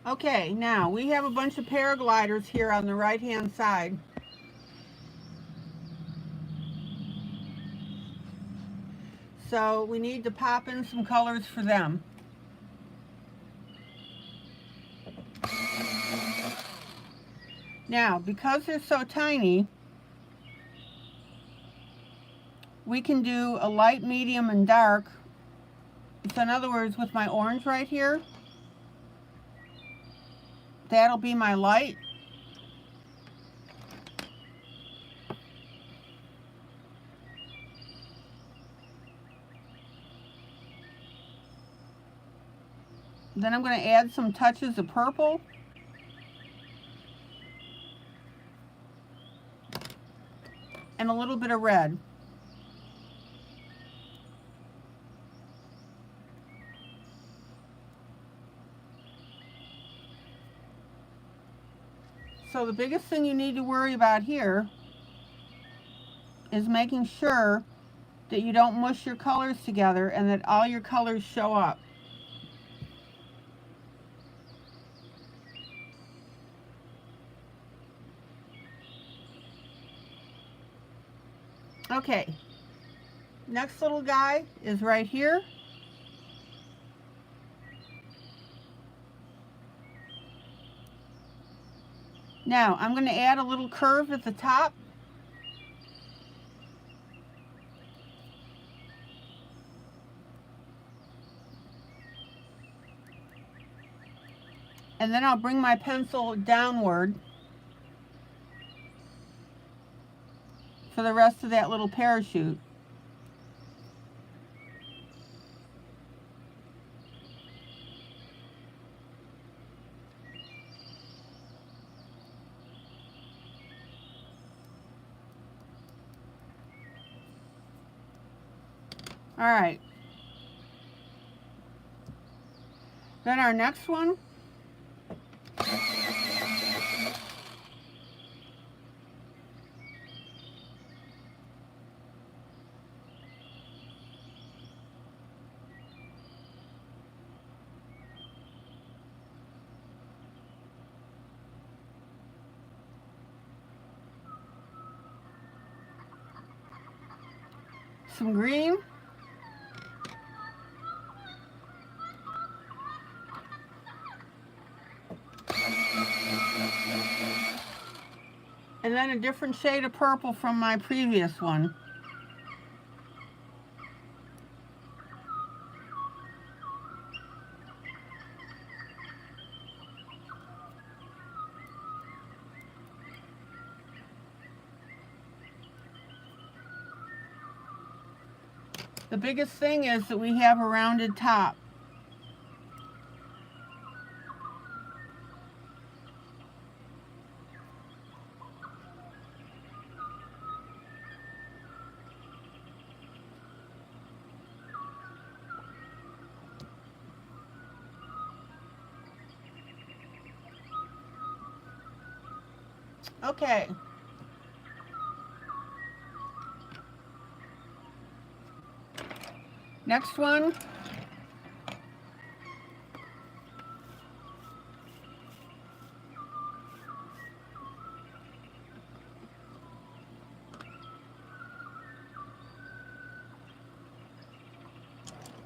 Okay, now we have a bunch of paragliders here on the right hand side. So we need to pop in some colors for them. Now, because they're so tiny, we can do a light, medium, and dark. So in other words, with my orange right here, that'll be my light. Then I'm going to add some touches of purple. And a little bit of red. So the biggest thing you need to worry about here is making sure that you don't mush your colors together and that all your colors show up. Okay, next little guy is right here. Now I'm going to add a little curve at the top. And then I'll bring my pencil downward for the rest of that little parachute. All right. Then our next one, some green, and then a different shade of purple from my previous one. The biggest thing is that we have a rounded top. Okay. Next one.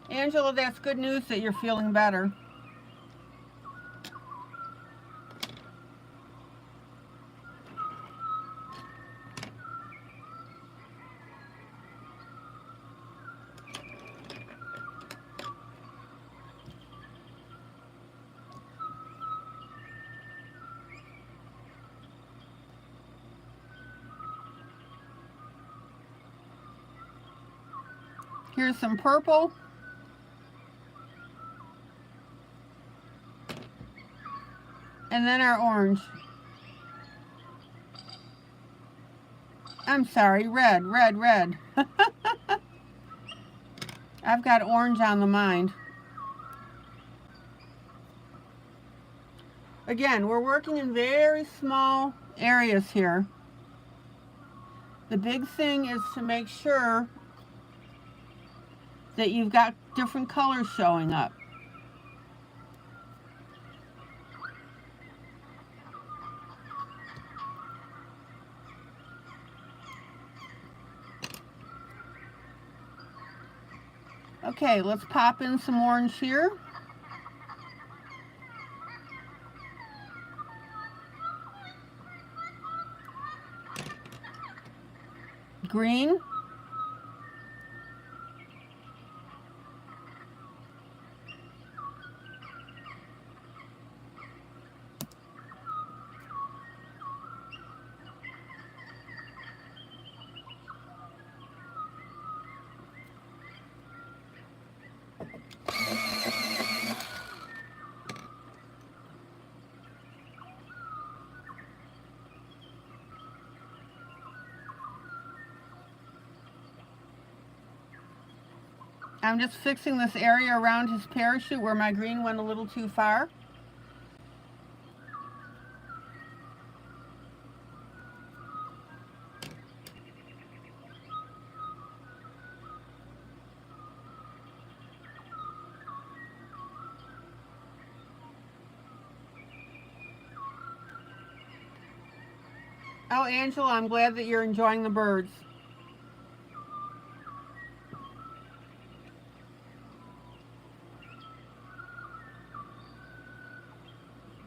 Angela, that's good news that you're feeling better. Here's some purple. And then our orange. I'm sorry, red. I've got orange on the mind. Again, we're working in very small areas here. The big thing is to make sure that you've got different colors showing up. Okay, let's pop in some orange here. Green. I'm just fixing this area around his parachute where my green went a little too far. Oh, Angela, I'm glad that you're enjoying the birds.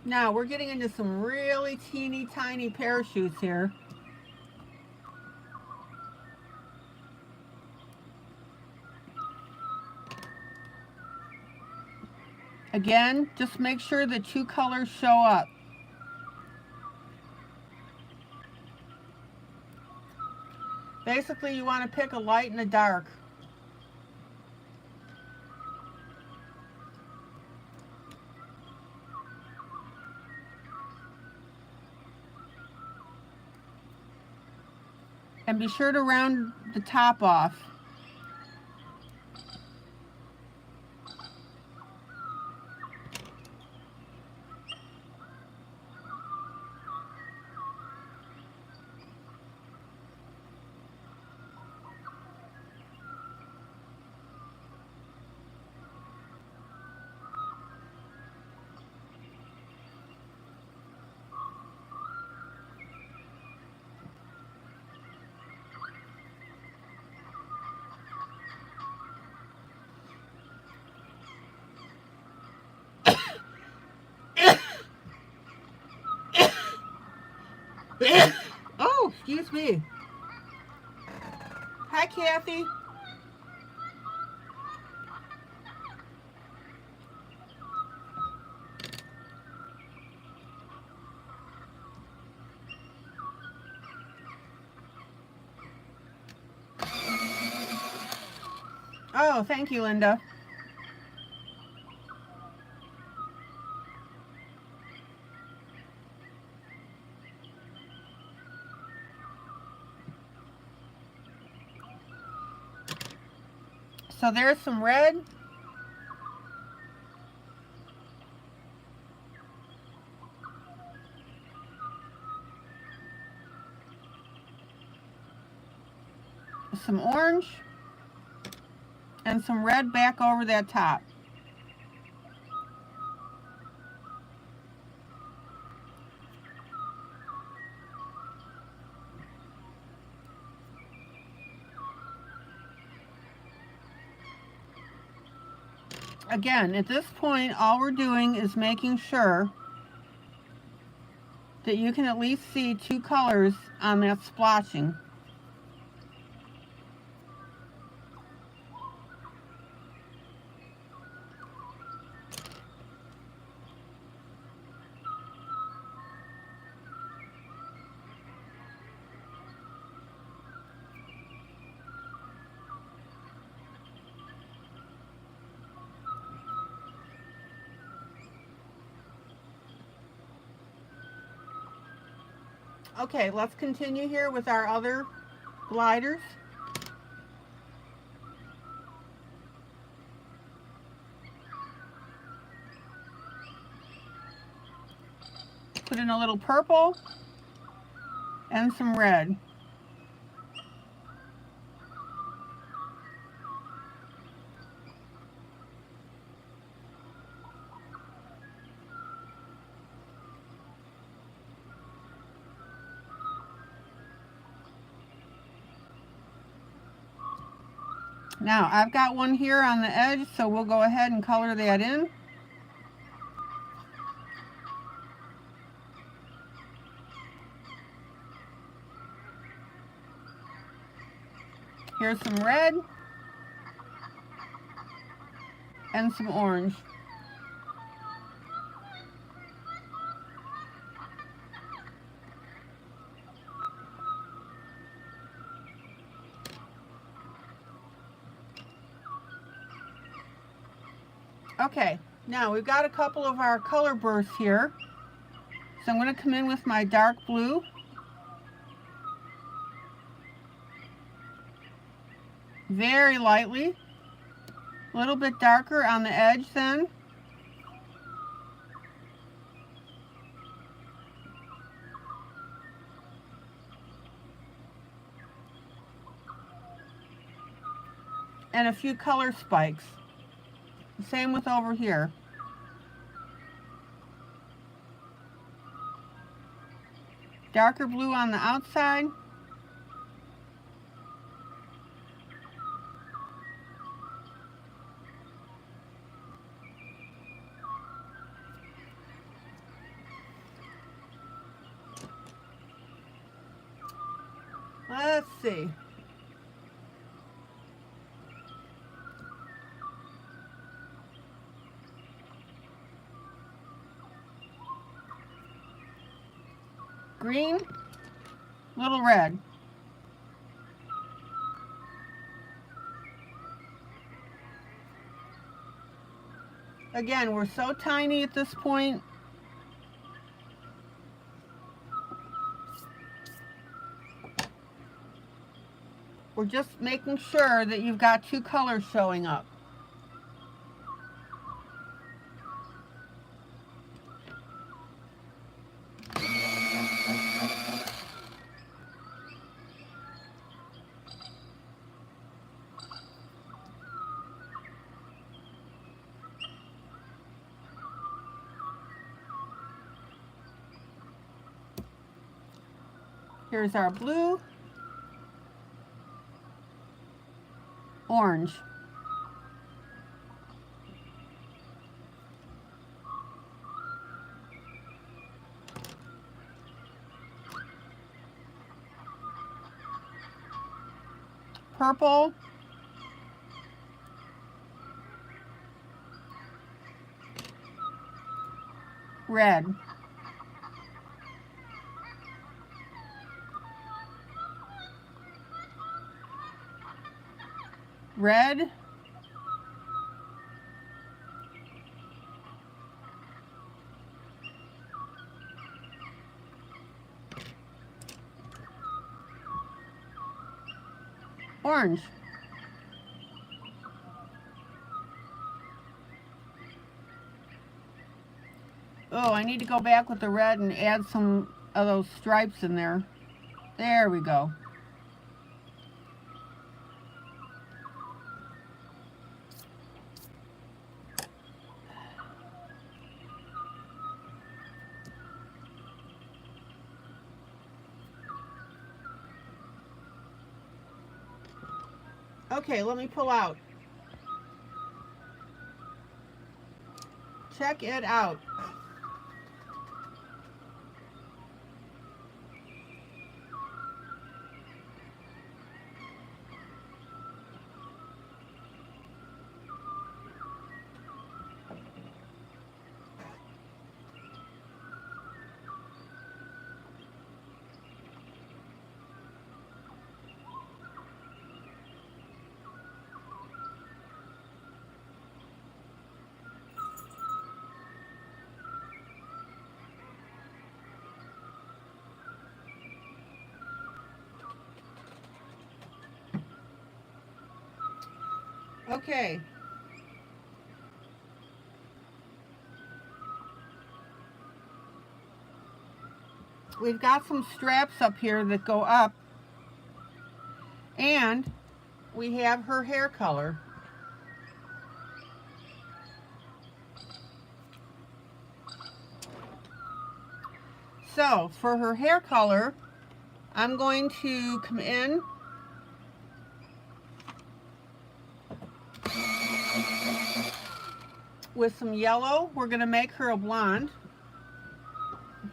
Now, we're getting into some really teeny tiny parachutes here. Again, just make sure the two colors show up. Basically, you want to pick a light and a dark. And be sure to round the top off. Oh, excuse me. Hi, Kathy. Oh, thank you, Linda. So there's some red. Some orange. And some red back over that top. Again, at this point, all we're doing is making sure that you can at least see two colors on that splotching. Okay, let's continue here with our other gliders. Put in a little purple and some red. Now, I've got one here on the edge, so we'll go ahead and color that in. Here's some red and some orange. Okay, now we've got a couple of our color bursts here. So I'm going to come in with my dark blue. Very lightly. A little bit darker on the edge then. And a few color spikes. Same with over here. Darker blue on the outside. Let's see. green, little red. Again, we're so tiny at this point. We're just making sure that you've got two colors showing up. Here's our blue, orange, purple, red, red, orange. Oh, I need to go back with the red and add some of those stripes in there. There we go. Okay, let me pull out. Check it out. Okay. We've got some straps up here that go up, and we have her hair color. So for her hair color, I'm going to come in with some yellow. We're going to make her a blonde,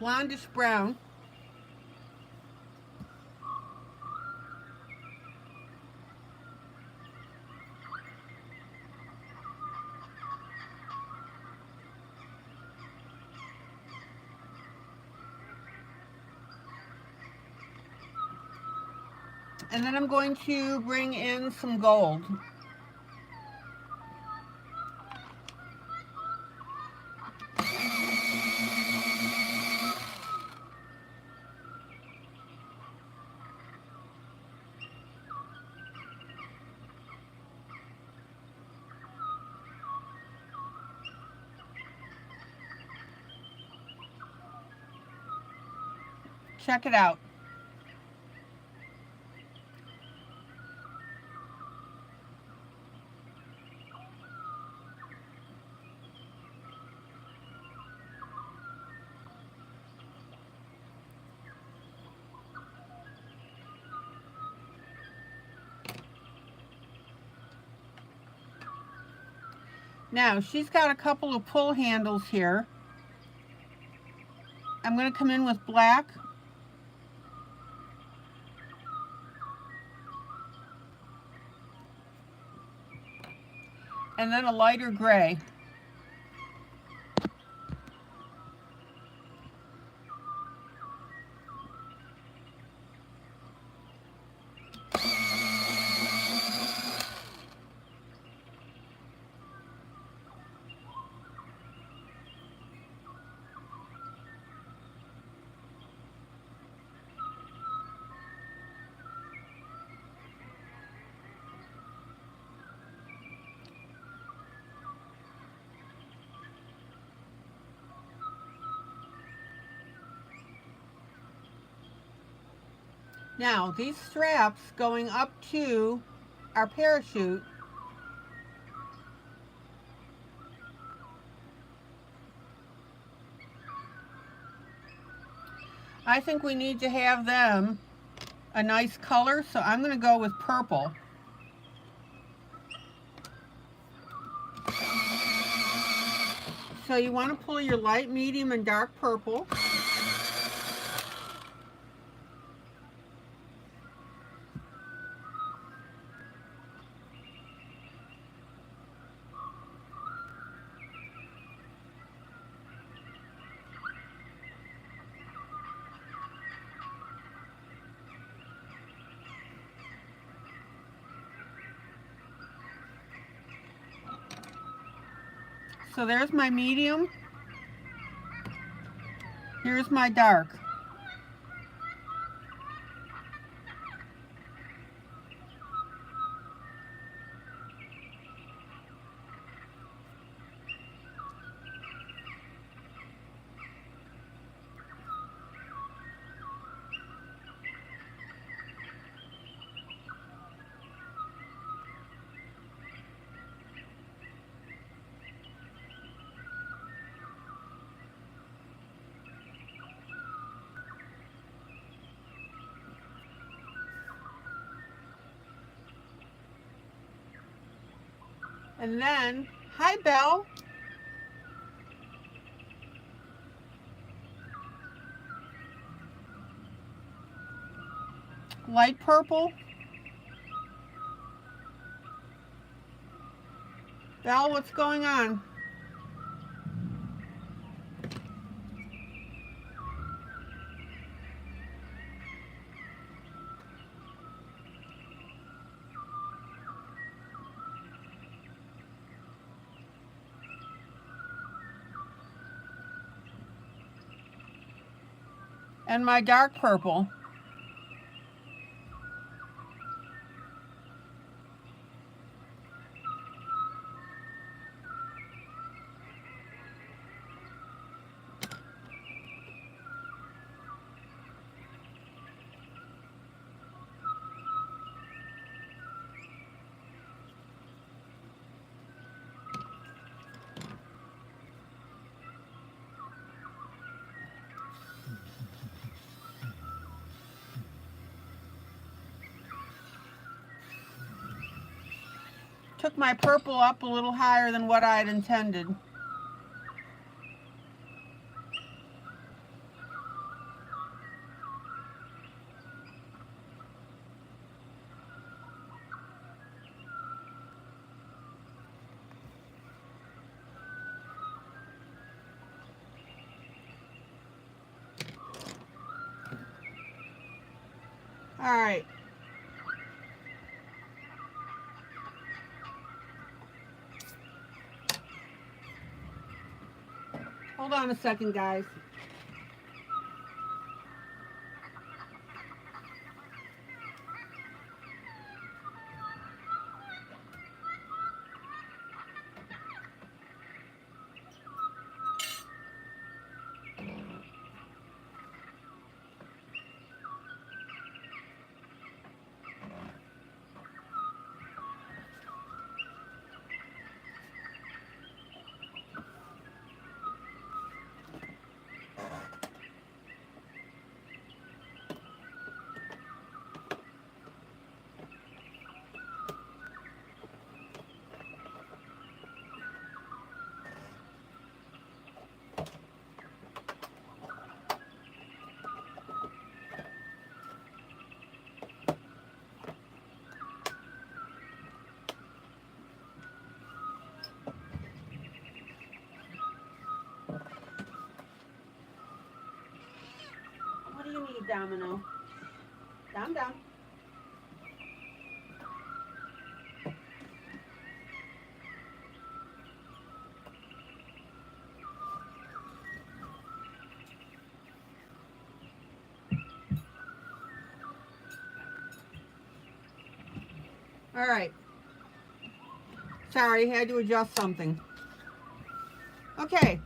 blondish brown. And then I'm going to bring in some gold. Check it out. Now, she's got a couple of pull handles here. I'm going to come in with black. And then a lighter gray. Now, these straps going up to our parachute I think we need to have them a nice color, so I'm going to go with purple. So you want to pull your light, medium, and dark purple. So there's my medium. Here's my dark. And then, hi Belle. Light purple. Belle, what's going on? And my dark purple. Took my purple up a little higher than what I had intended. All right. Hold on a second, guys. What do you need, Domino? Dom. All right. Sorry, had to adjust something. Okay.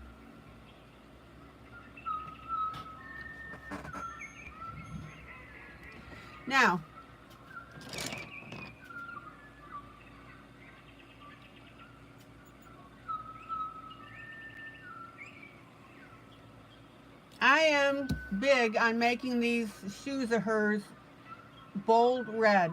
Now, I am big on making these shoes of hers bold red.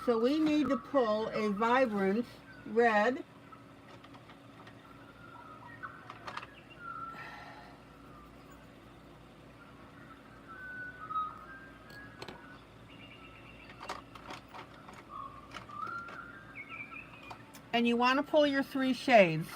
So we need to pull a vibrant red. And you want to pull your 3 shades.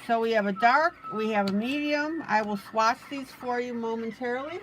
So we have a dark, we have a medium. I will swatch these for you momentarily.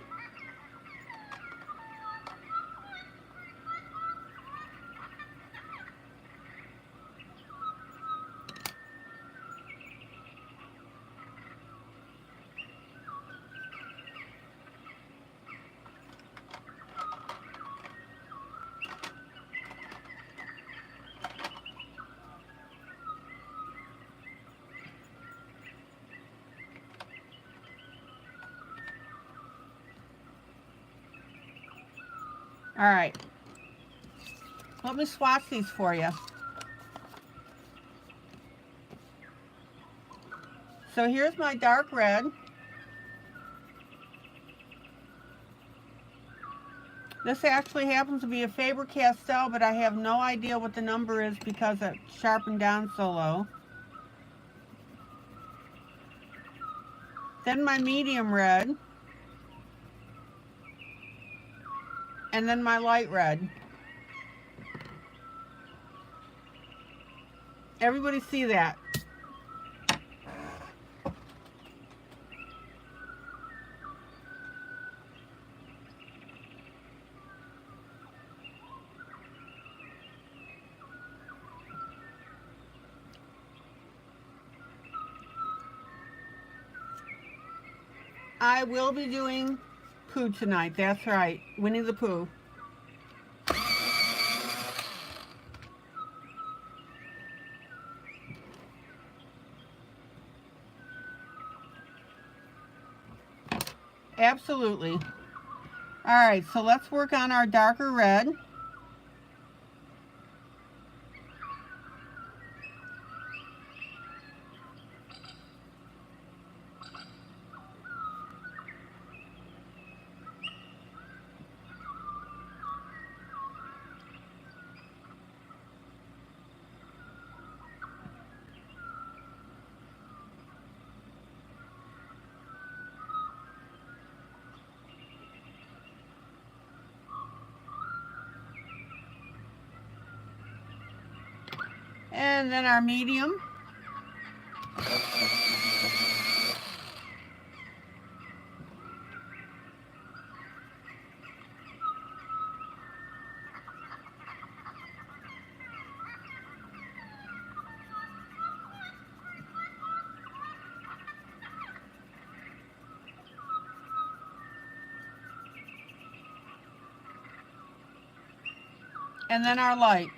All right, let me swatch these for you. So here's my dark red. This actually happens to be a Faber-Castell, but I have no idea what the number is because it's sharpened down so low. Then my medium red. And then my light red. Everybody see that? I will be doing Pooh tonight. That's right. Winnie the Pooh. Absolutely. All right, so let's work on our darker red. And then our medium. And then our light.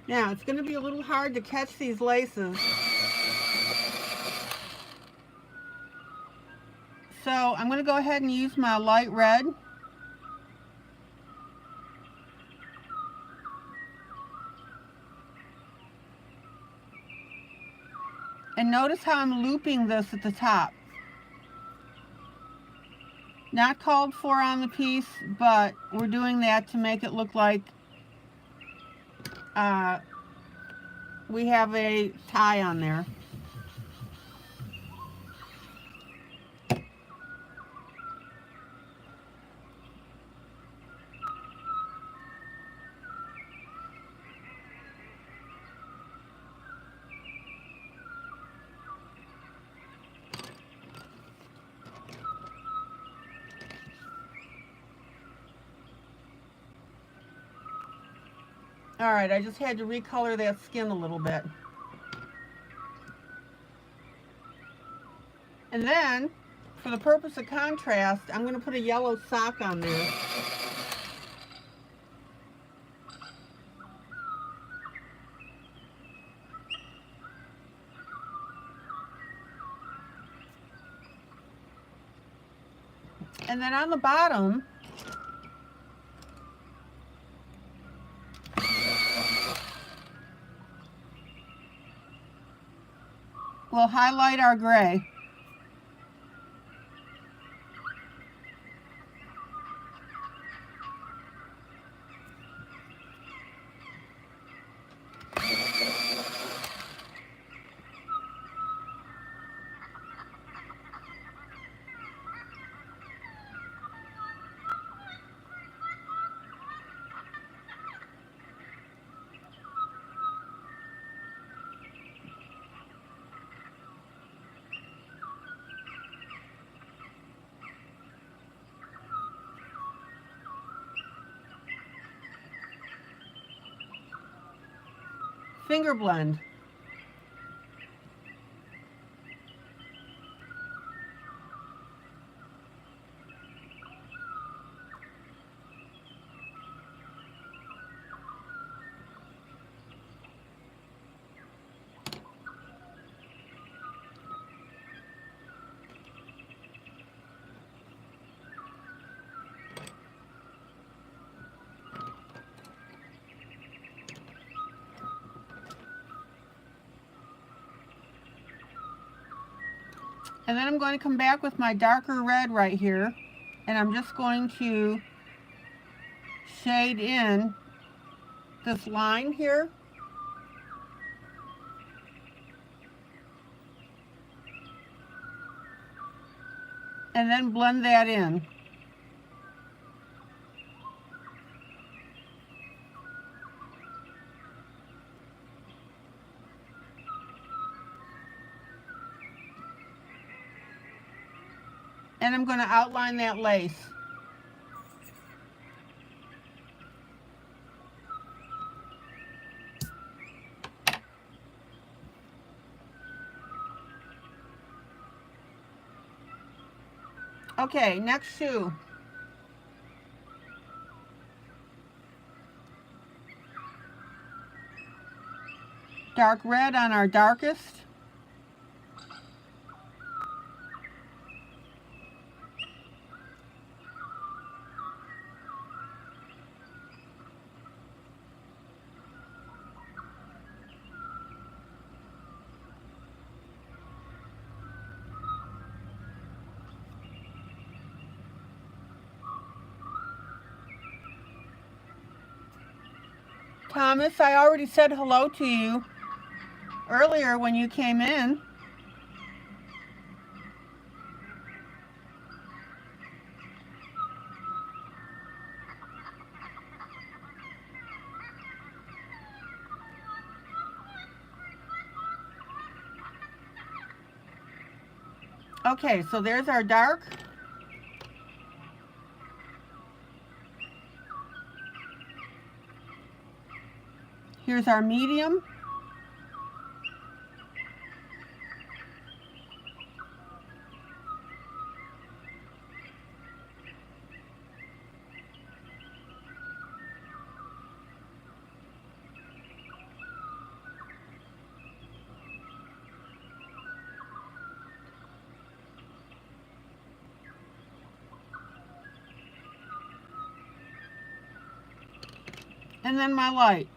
Now, it's going to be a little hard to catch these laces. So I'm going to go ahead and use my light red. And notice how I'm looping this at the top. Not called for on the piece, but we're doing that to make it look like we have a tie on there. All right, I just had to recolor that skin a little bit. And then, for the purpose of contrast, I'm going to put a yellow sock on there. And then on the bottom, we'll highlight our gray. Finger blend. And then I'm going to come back with my darker red right here, and I'm just going to shade in this line here. And then blend that in. And I'm going to outline that lace. Okay, next shoe. Dark red on our darkest. Thomas, I already said hello to you earlier when you came in. Okay, so there's our dark. Here's our medium. And then my light.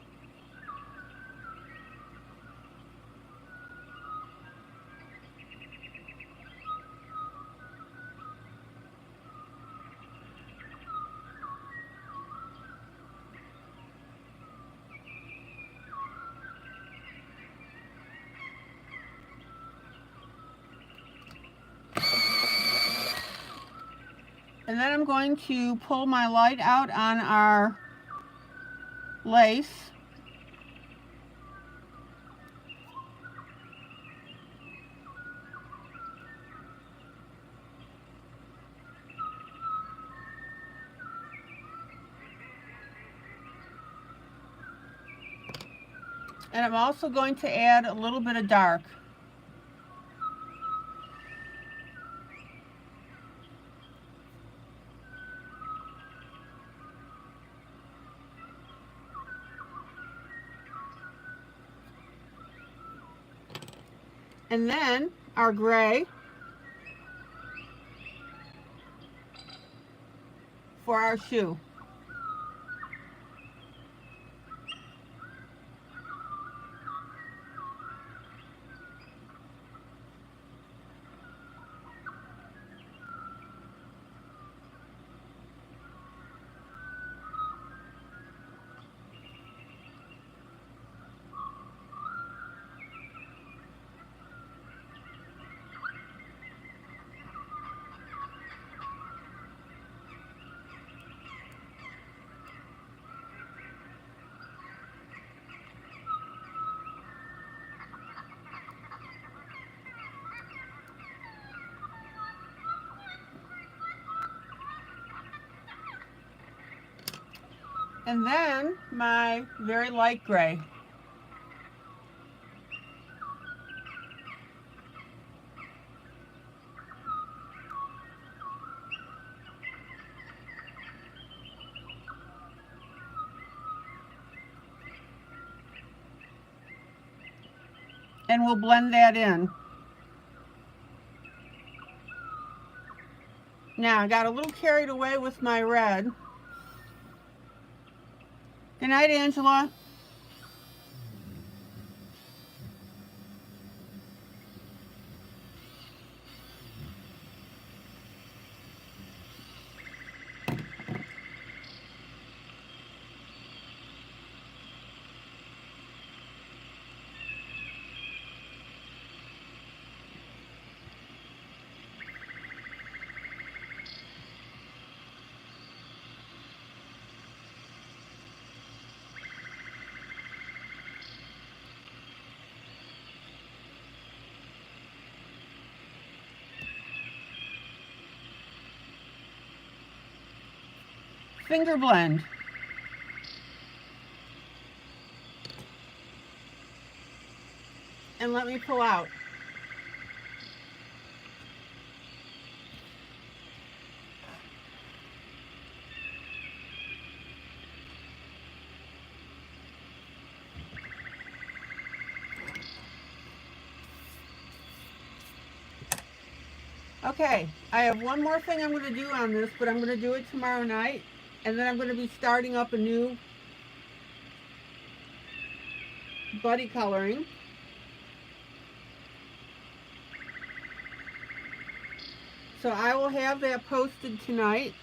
And then I'm going to pull my light out on our lace. And I'm also going to add a little bit of dark. And then our gray for our shoe. And then my very light gray. And we'll blend that in. Now, I got a little carried away with my red. Good night, Angela. Finger blend. And let me pull out. Okay, I have one more thing I'm going to do on this, but I'm going to do it tomorrow night. And then I'm going to be starting up a new buddy coloring. So I will have that posted tonight.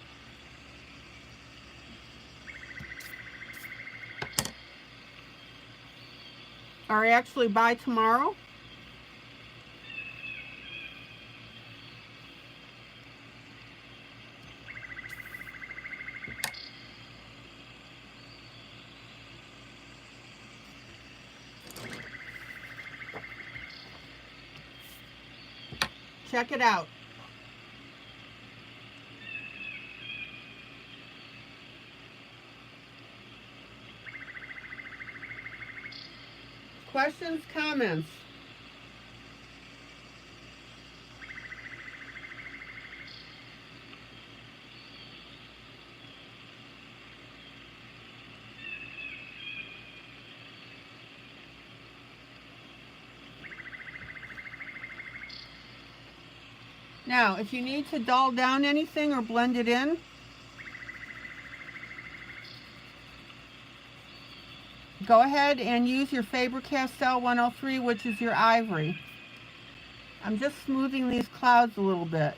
Or actually by tomorrow. Check it out. Questions, comments? Now, if you need to dull down anything or blend it in, go ahead and use your Faber-Castell 103, which is your ivory. I'm just smoothing these clouds a little bit.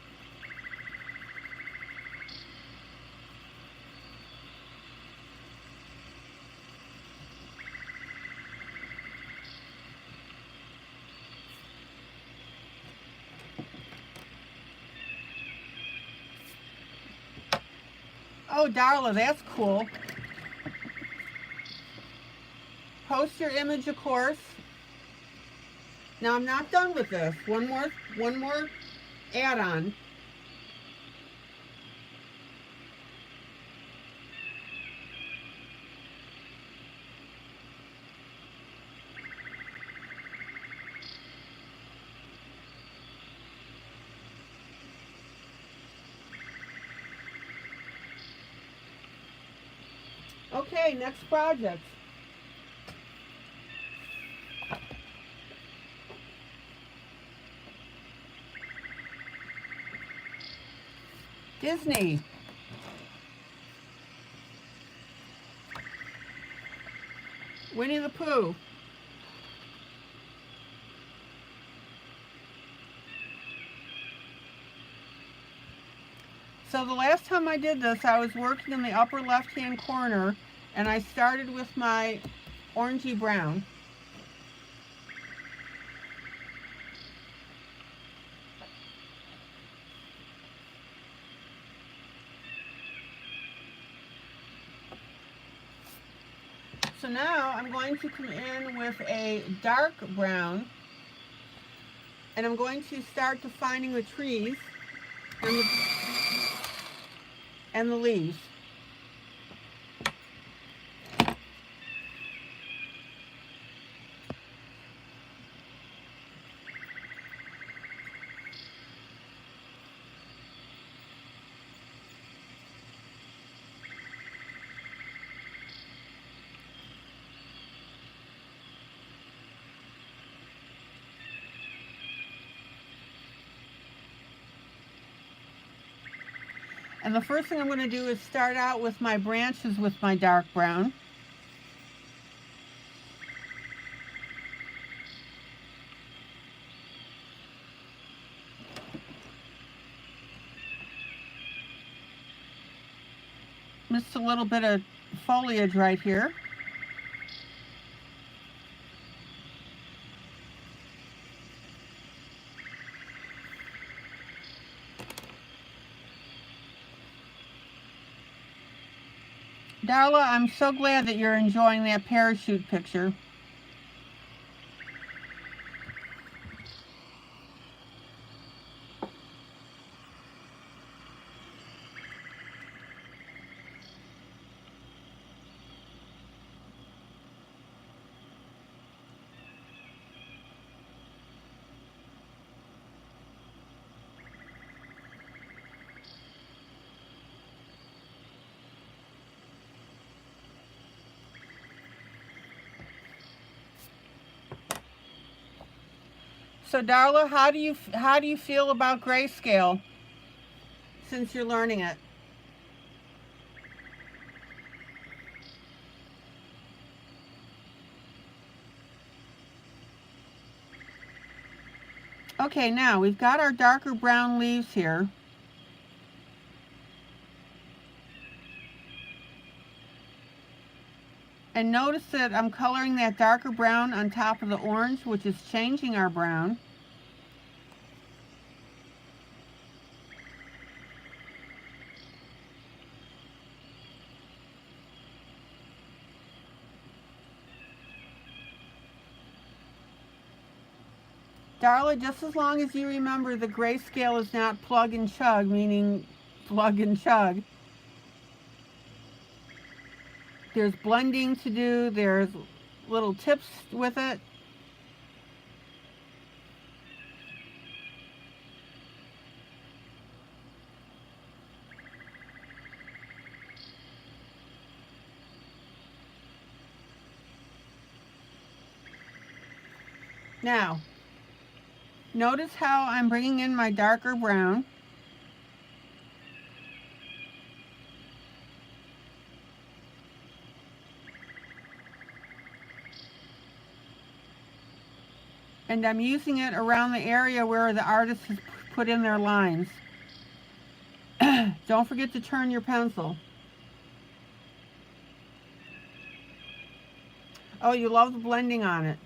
Oh, Darla, that's cool. Post your image, of course. Now I'm not done with this. One more add-on. Okay, next project. Disney. Winnie the Pooh. So the last time I did this, I was working in the upper left-hand corner, and I started with my orangey brown. So now I'm going to come in with a dark brown, and I'm going to start defining the trees and the leaves. And the first thing I'm going to do is start out with my branches with my dark brown. Missed a little bit of foliage right here. Darla, I'm so glad that you're enjoying that parachute picture. So Darla, how do you feel about grayscale since you're learning it? Okay, now we've got our darker brown leaves here. And notice that I'm coloring that darker brown on top of the orange, which is changing our brown. Darla, just as long as you remember the grayscale is not plug and chug, meaning plug and chug. There's blending to do, there's little tips with it. Now, notice how I'm bringing in my darker brown. And I'm using it around the area where the artist has put in their lines. Don't forget to turn your pencil. Oh, you love the blending on it.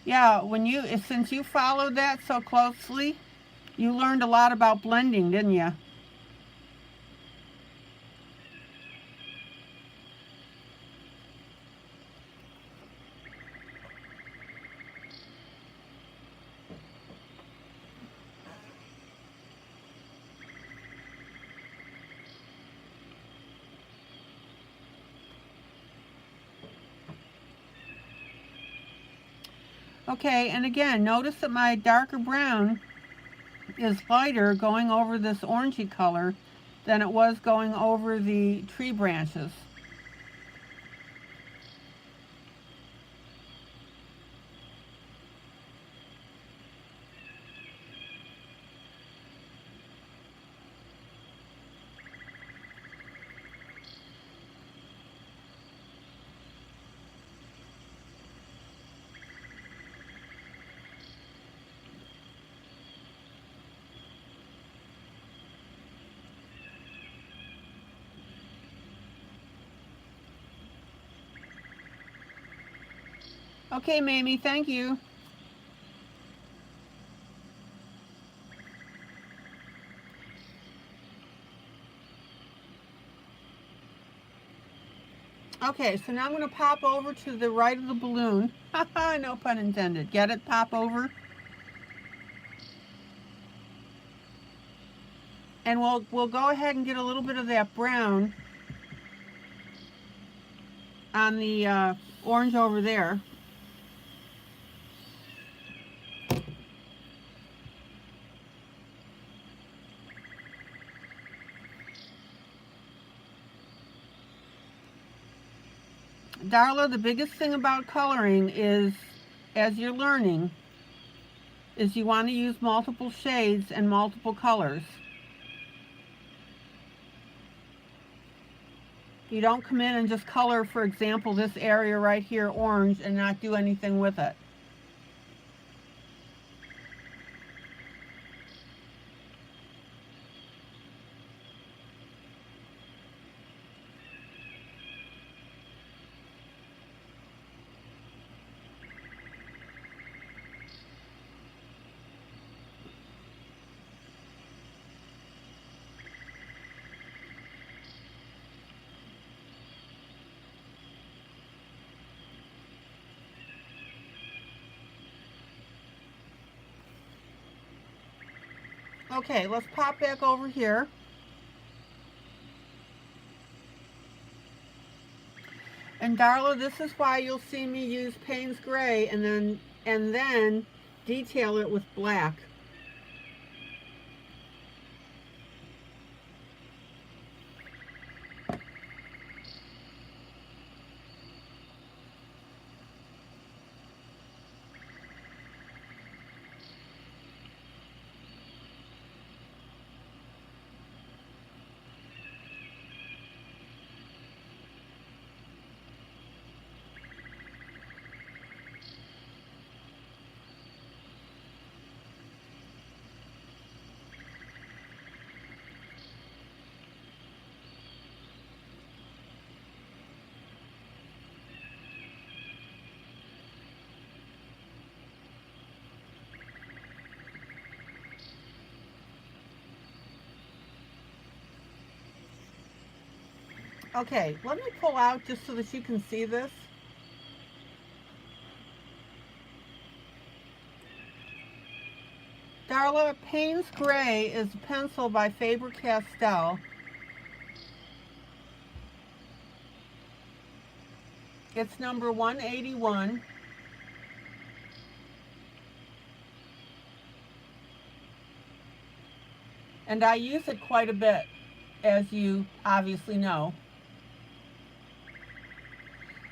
Yeah, since you followed that so closely, you learned a lot about blending, didn't you? Okay, and again, notice that my darker brown is lighter going over this orangey color than it was going over the tree branches. Okay, Mamie, thank you. Okay, so now I'm going to pop over to the right of the balloon. No pun intended. Get it? Pop over. And we'll go ahead and get a little bit of that brown on the orange over there. Darla, the biggest thing about coloring is, as you're learning, is you want to use multiple shades and multiple colors. You don't come in and just color, for example, this area right here orange and not do anything with it. Okay, let's pop back over here. And Darla, this is why you'll see me use Payne's Gray and then detail it with black. Okay, let me pull out just so that you can see this. Darla, Payne's Gray is a pencil by Faber-Castell. It's number 181. And I use it quite a bit, as you obviously know.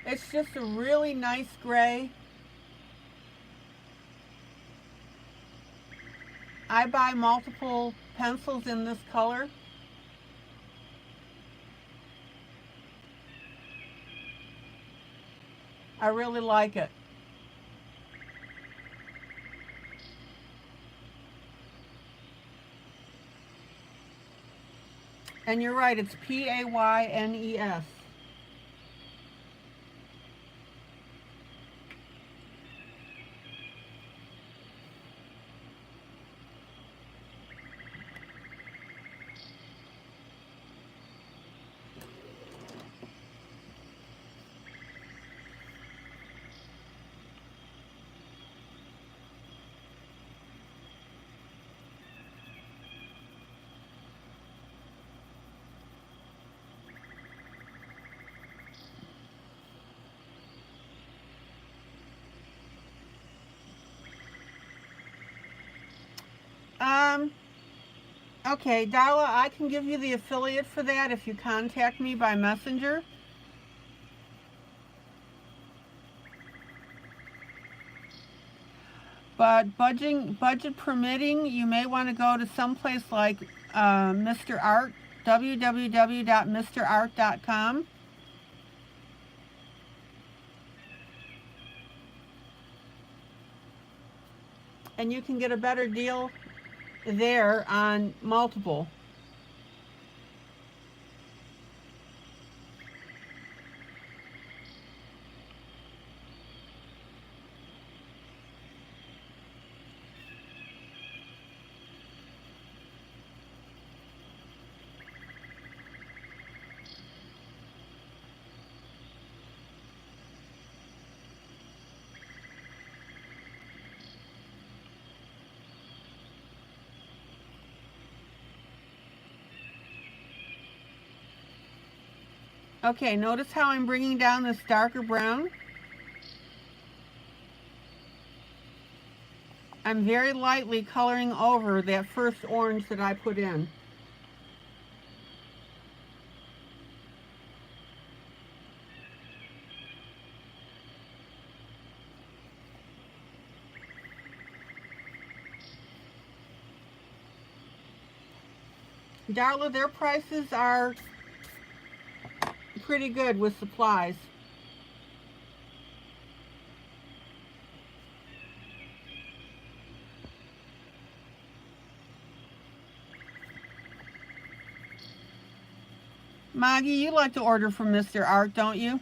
It's just a really nice gray. I buy multiple pencils in this color. I really like it. And you're right, it's Paynes. Um, okay, Darla, I can give you the affiliate for that if you contact me by messenger. But budget permitting, you may want to go to someplace like Mr. Art, www.mrart.com. And you can get a better deal there on multiple. Okay, notice how I'm bringing down this darker brown? I'm very lightly coloring over that first orange that I put in. Darla, their prices are pretty good with supplies. Maggie, you like to order from Mr. Art, don't you?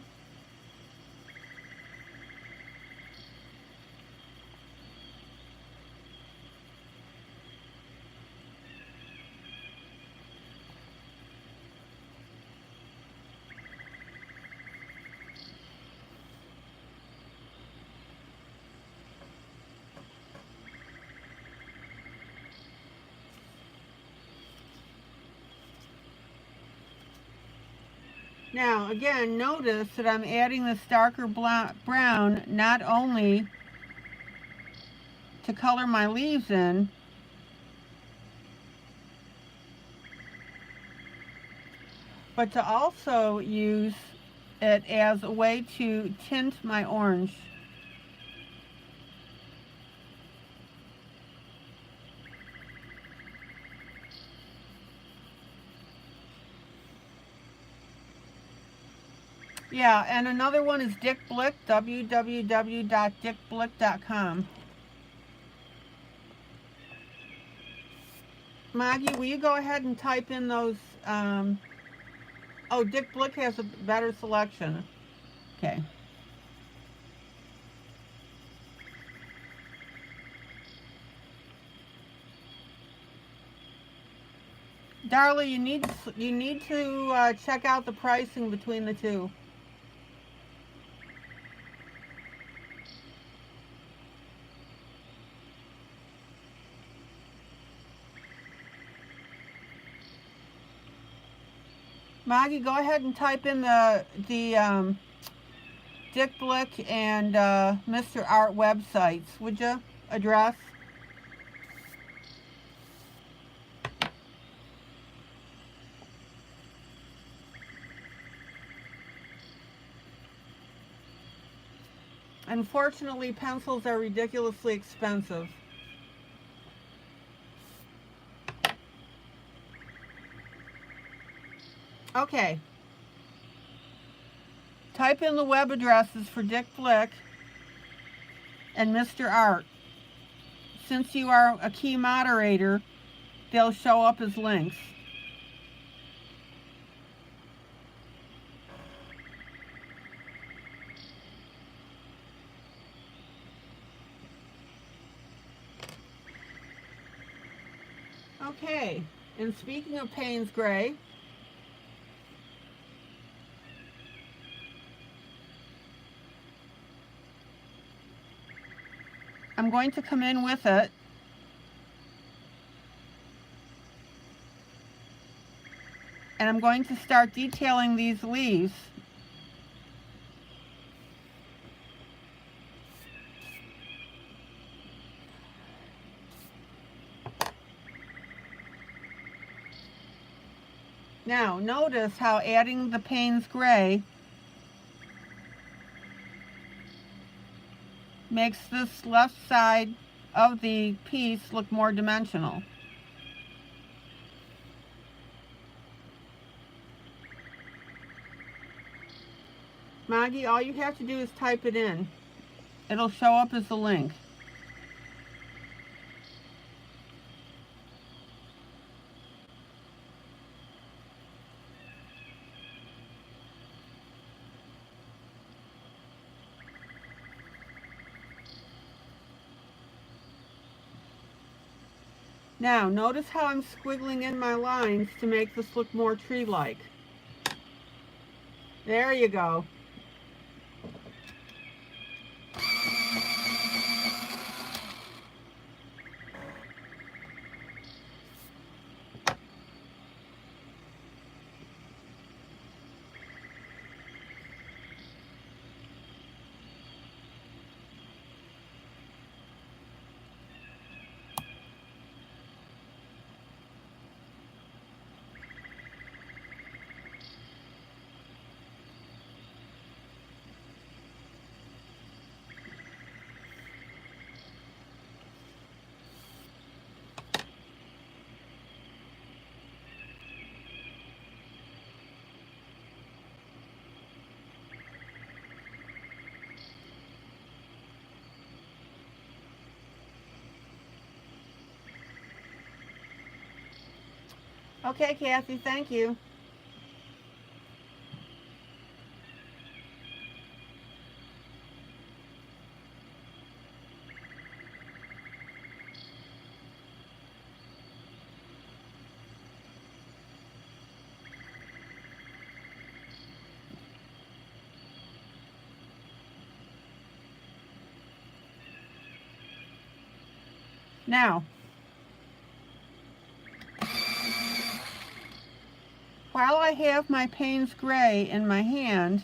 Now, again, notice that I'm adding this darker brown not only to color my leaves in, but to also use it as a way to tint my orange. Yeah, and another one is Dick Blick, www.dickblick.com. Maggie, will you go ahead and type in those? Oh, Dick Blick has a better selection. Okay. Darla, you need to check out the pricing between the two. Maggie, go ahead and type in the Dick Blick and Mr. Art websites, would you? Address. Unfortunately, pencils are ridiculously expensive. Okay. Type in the web addresses for Dick Blick and Mr. Art. Since you are a key moderator, they'll show up as links. Okay, and speaking of Payne's Gray, I'm going to come in with it and I'm going to start detailing these leaves. Now notice how adding the Payne's gray makes this left side of the piece look more dimensional. Maggie, all you have to do is type it in. It'll show up as the link. Now, notice how I'm squiggling in my lines to make this look more tree-like. There you go. Okay, Kathy, thank you. Now, while I have my Payne's gray in my hand,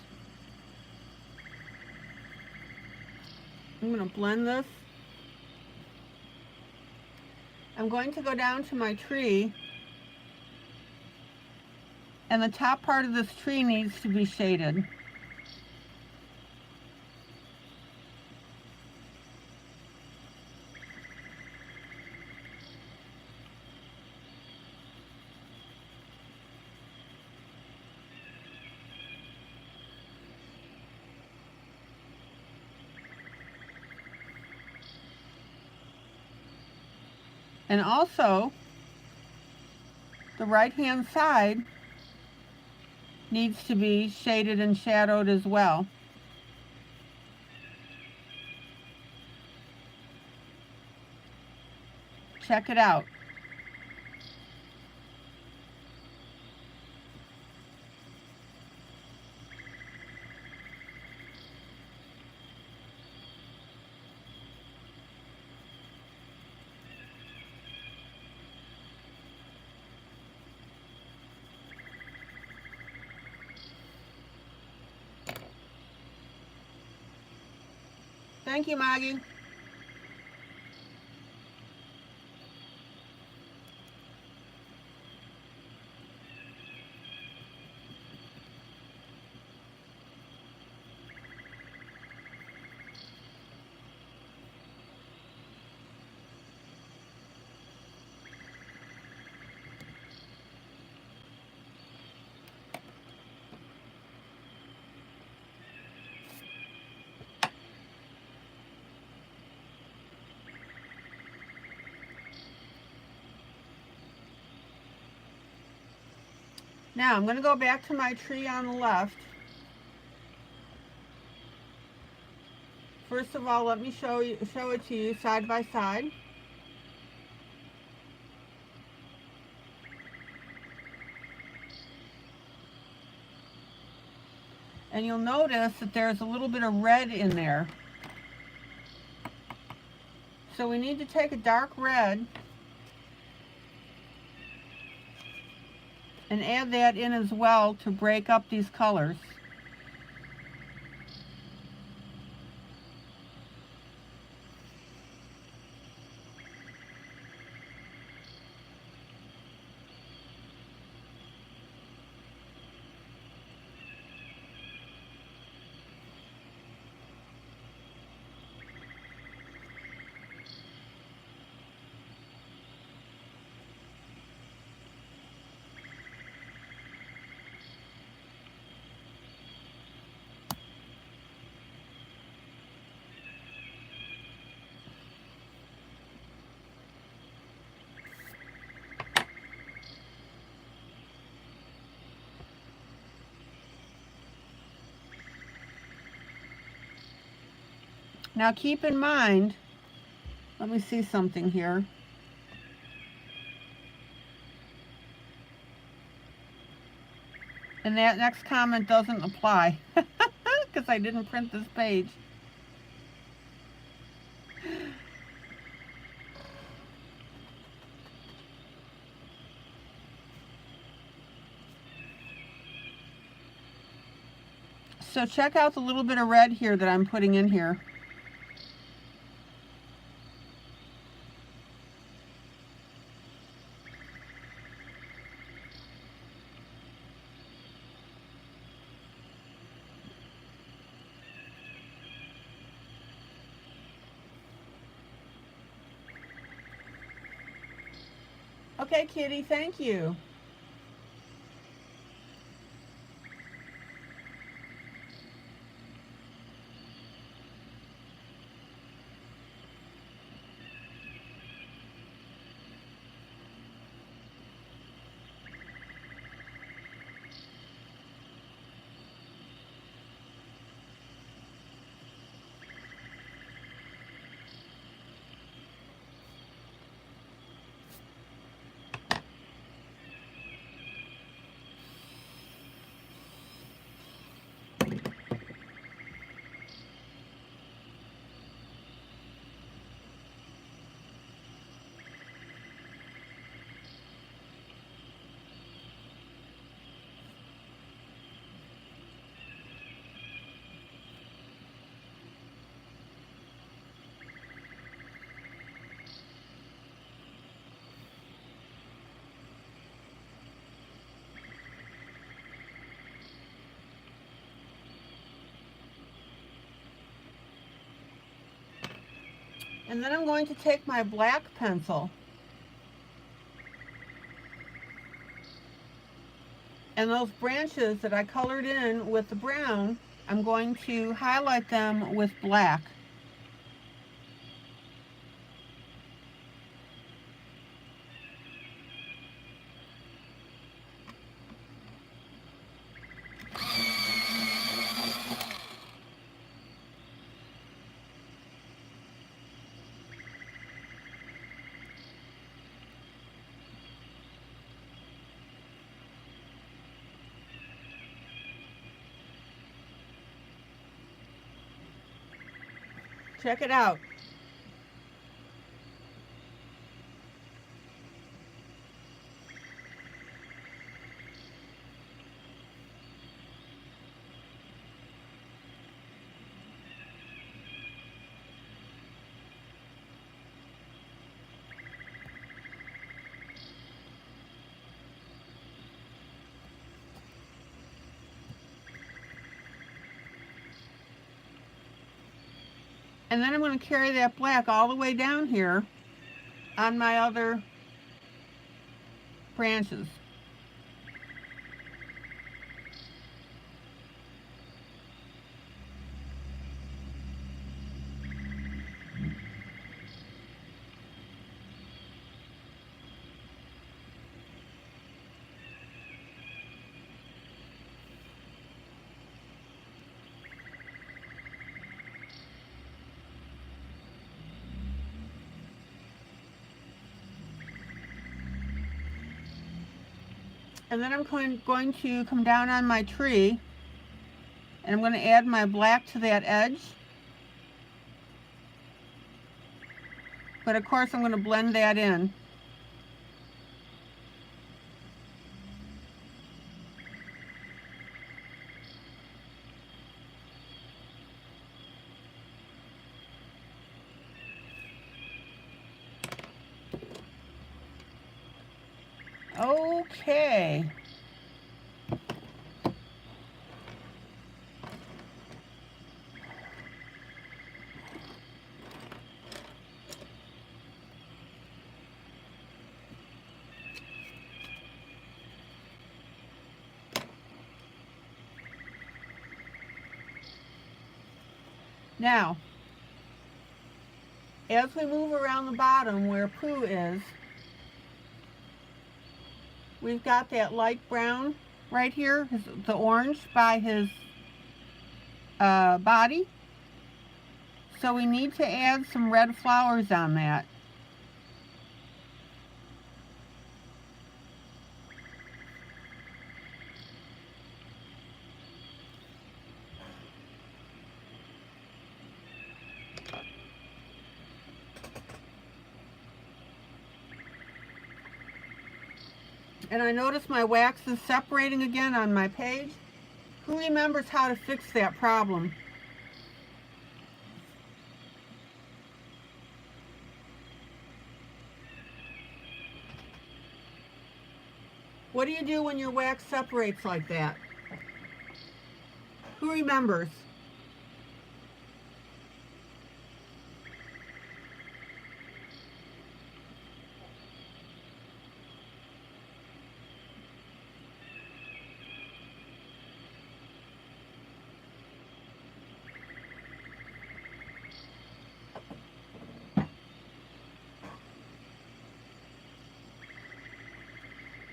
I'm going to blend this. I'm going to go down to my tree, and the top part of this tree needs to be shaded. And also, the right-hand side needs to be shaded and shadowed as well. Check it out. Thank you, Maggie. Now I'm going to go back to my tree on the left. First of all, let me show it to you side by side. And you'll notice that there's a little bit of red in there. So we need to take a dark red and add that in as well to break up these colors. Now keep in mind, let me see something here. And that next comment doesn't apply because I didn't print this page. So check out the little bit of red here that I'm putting in here. Okay, Kitty, thank you. And then I'm going to take my black pencil and those branches that I colored in with the brown, I'm going to highlight them with black. Check it out. And then I'm going to carry that black all the way down here on my other branches. And then I'm going to come down on my tree and I'm going to add my black to that edge. But of course I'm going to blend that in. Okay. Now, as we move around the bottom where Pooh is, we've got that light brown right here, the orange by his body. So we need to add some red flowers on that. And I notice my wax is separating again on my page. Who remembers how to fix that problem? What do you do when your wax separates like that? Who remembers?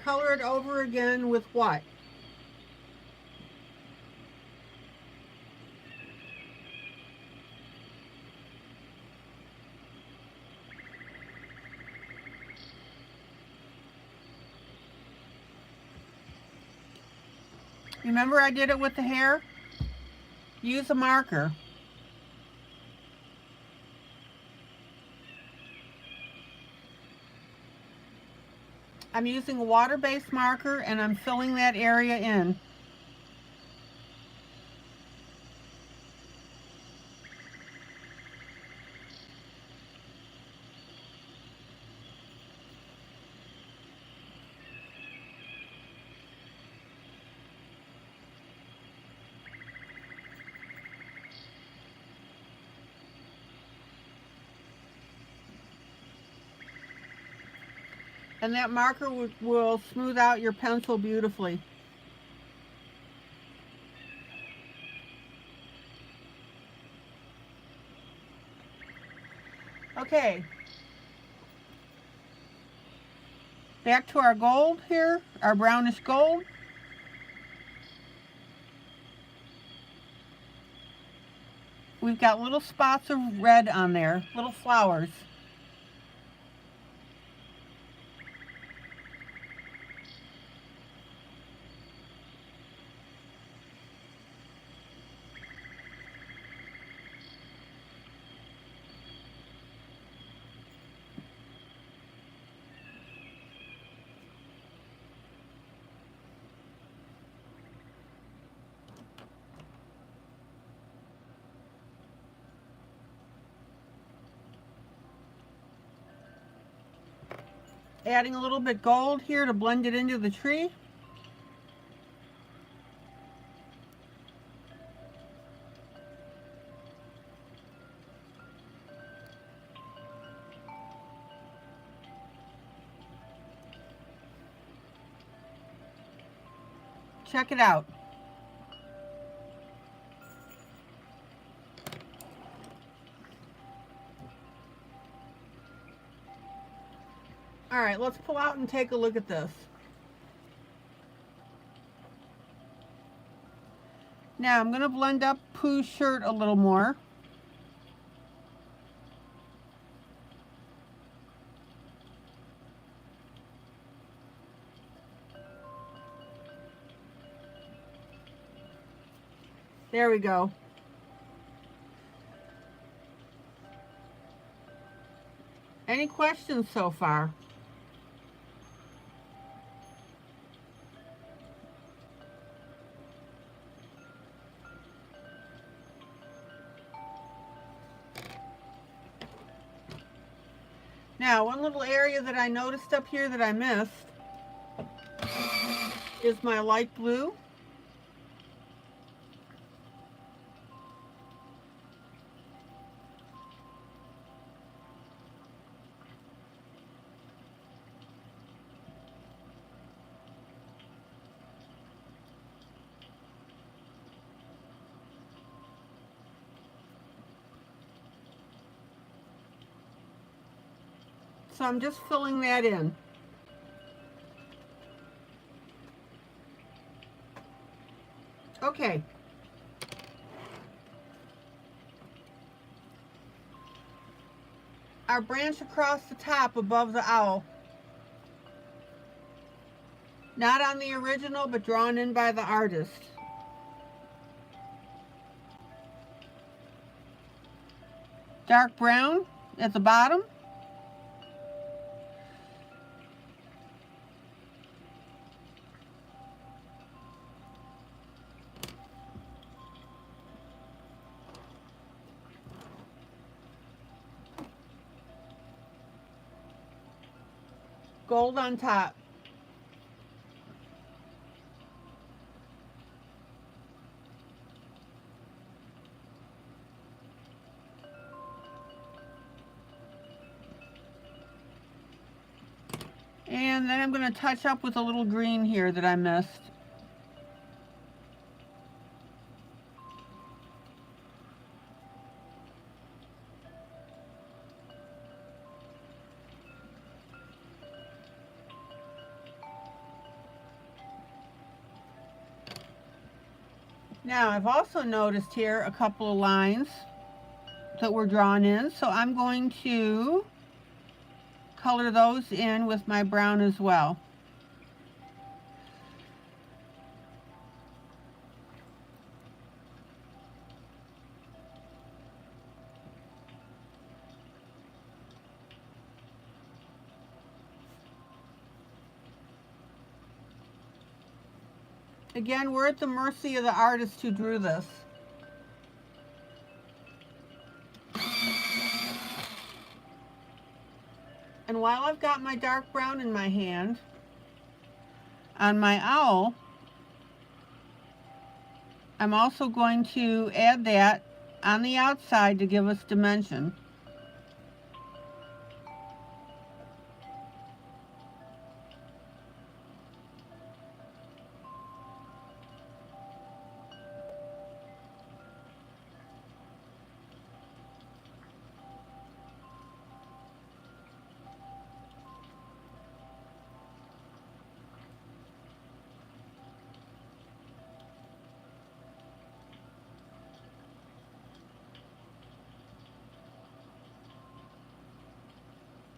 Color it over again with what? Remember I did it with the hair? Use a marker. I'm using a water-based marker and I'm filling that area in. And that marker will smooth out your pencil beautifully. Okay. Back to our gold here, our brownish gold. We've got little spots of red on there, little flowers. Adding a little bit gold here to blend it into the tree. Check it out. All right, let's pull out and take a look at this. Now I'm going to blend up Pooh's shirt a little more. There we go. Any questions so far? Now, one little area that I noticed up here that I missed is my light blue. So I'm just filling that in. Okay. our branch across the top above the owl. Not on the original, but drawn in by the artist. Dark brown at the bottom. Gold on top. And then I'm going to touch up with a little green here that I missed. Now I've also noticed here a couple of lines that were drawn in, so I'm going to color those in with my brown as well. Again, we're at the mercy of the artist who drew this. And while I've got my dark brown in my hand, on my owl, I'm also going to add that on the outside to give us dimension.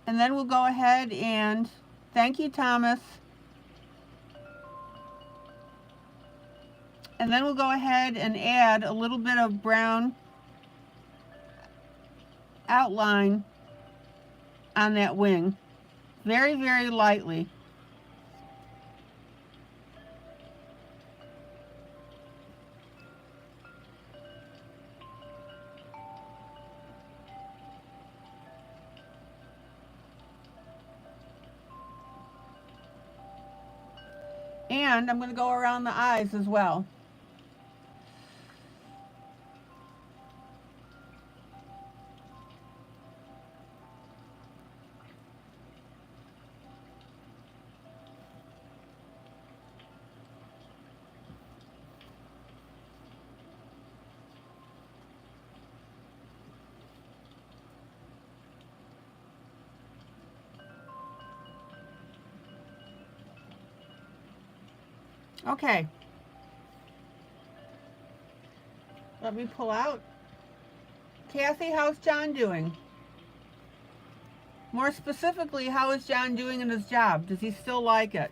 And then we'll go ahead and, thank you, Thomas. And then we'll go ahead and add a little bit of brown outline on that wing. Very, very lightly. And I'm going to go around the eyes as well. Okay. Let me pull out. Kathy, how's John doing? More specifically, how is John doing in his job? Does he still like it?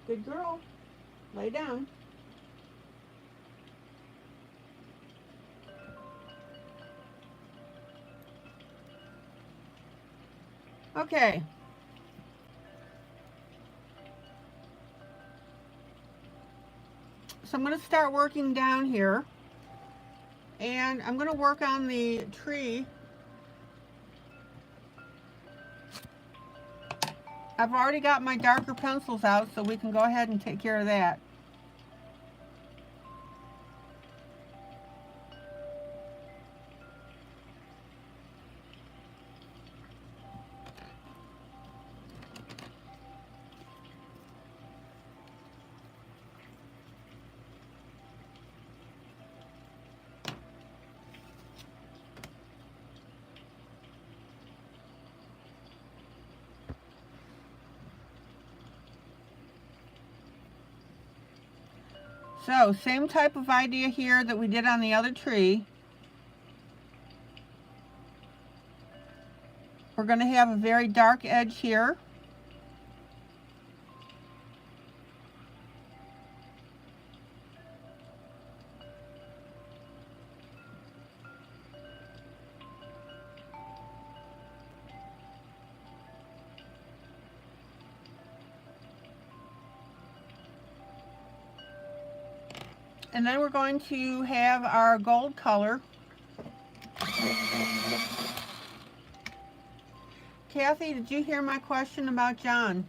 Good girl. Lay down. Okay. So I'm going to start working down here. And I'm going to work on the tree. I've already got my darker pencils out, so we can go ahead and take care of that. So same type of idea here that we did on the other tree. We're going to have a very dark edge here. And then we're going to have our gold color. Kathy, did you hear my question about John?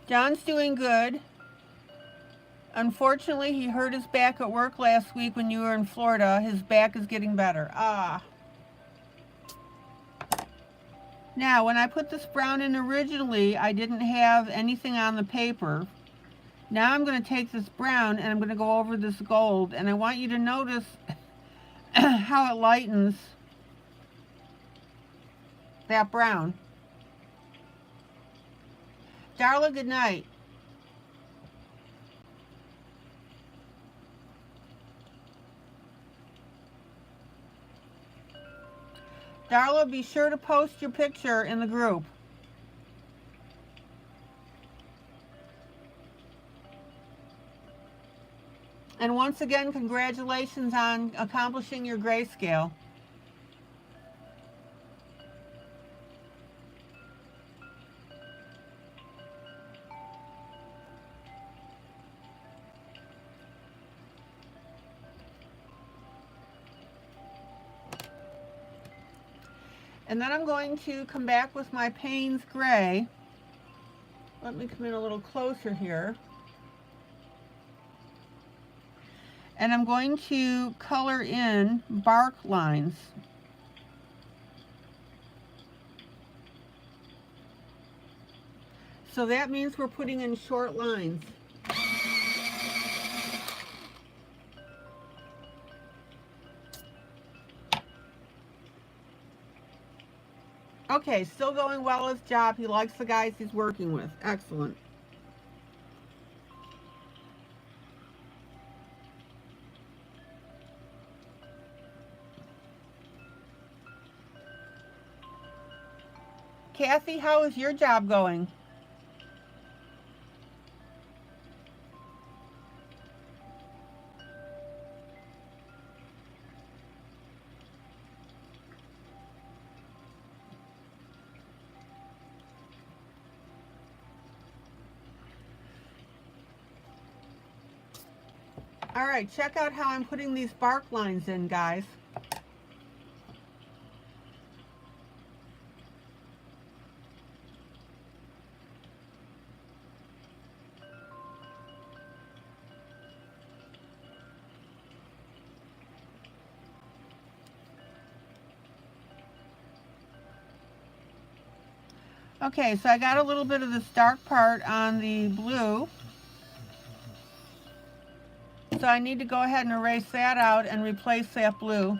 John's doing good. Unfortunately, he hurt his back at work last week when you were in Florida. His back is getting better. Now, when I put this brown in originally, I didn't have anything on the paper. Now I'm going to take this brown and I'm going to go over this gold. And I want you to notice how it lightens that brown. Darla, good night. Darla, be sure to post your picture in the group. And once again, congratulations on accomplishing your grayscale. And then I'm going to come back with my Payne's Gray. Let me come in a little closer here. And I'm going to color in bark lines. So that means we're putting in short lines. Okay, still going well his job. He likes the guys he's working with. Excellent. Kathy, how is your job going? All right, check out how I'm putting these bark lines in, guys. Okay, so I got a little bit of this dark part on the blue. So I need to go ahead and erase that out and replace that blue.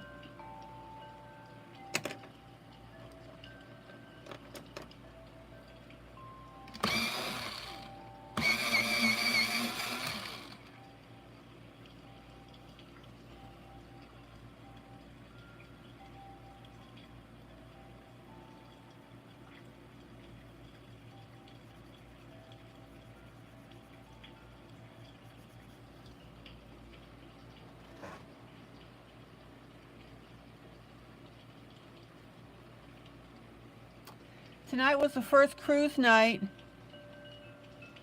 Tonight was the first cruise night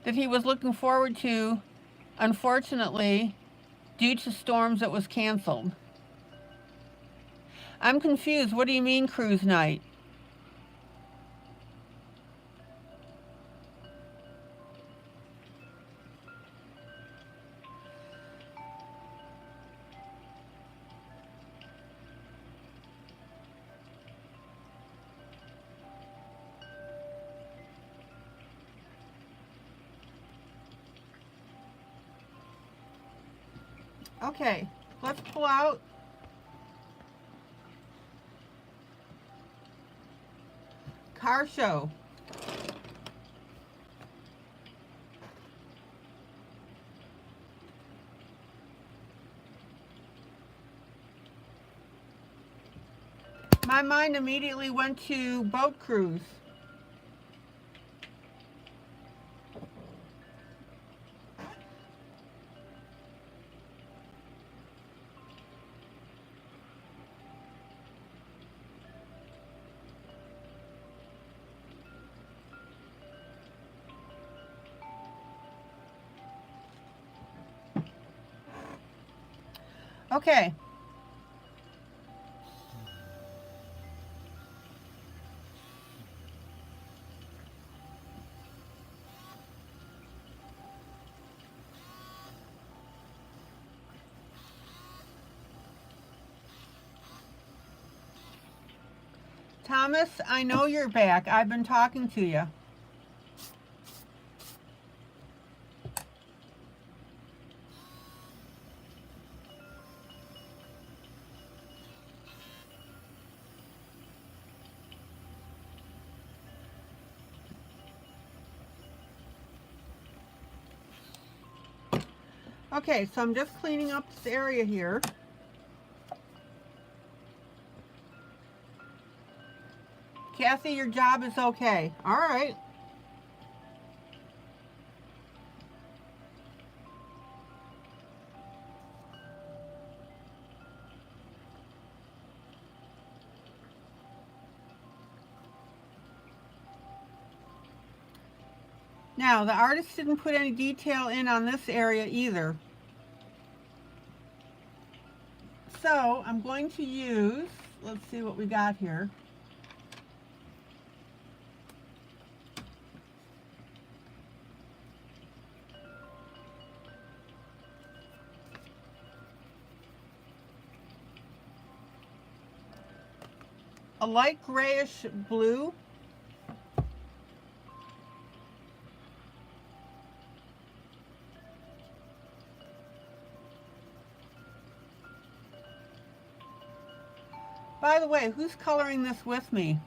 that he was looking forward to. Unfortunately, due to storms, it was canceled. I'm confused. What do you mean cruise night? Okay, let's pull out car show. My mind immediately went to boat cruise. Okay. Thomas, I know you're back. I've been talking to you. Okay, so I'm just cleaning up this area here. Kathy, your job is okay. All right. Now, the artist didn't put any detail in on this area either. So I'm going to use, let's see what we got here. A light grayish blue. By the way, who's coloring this with me?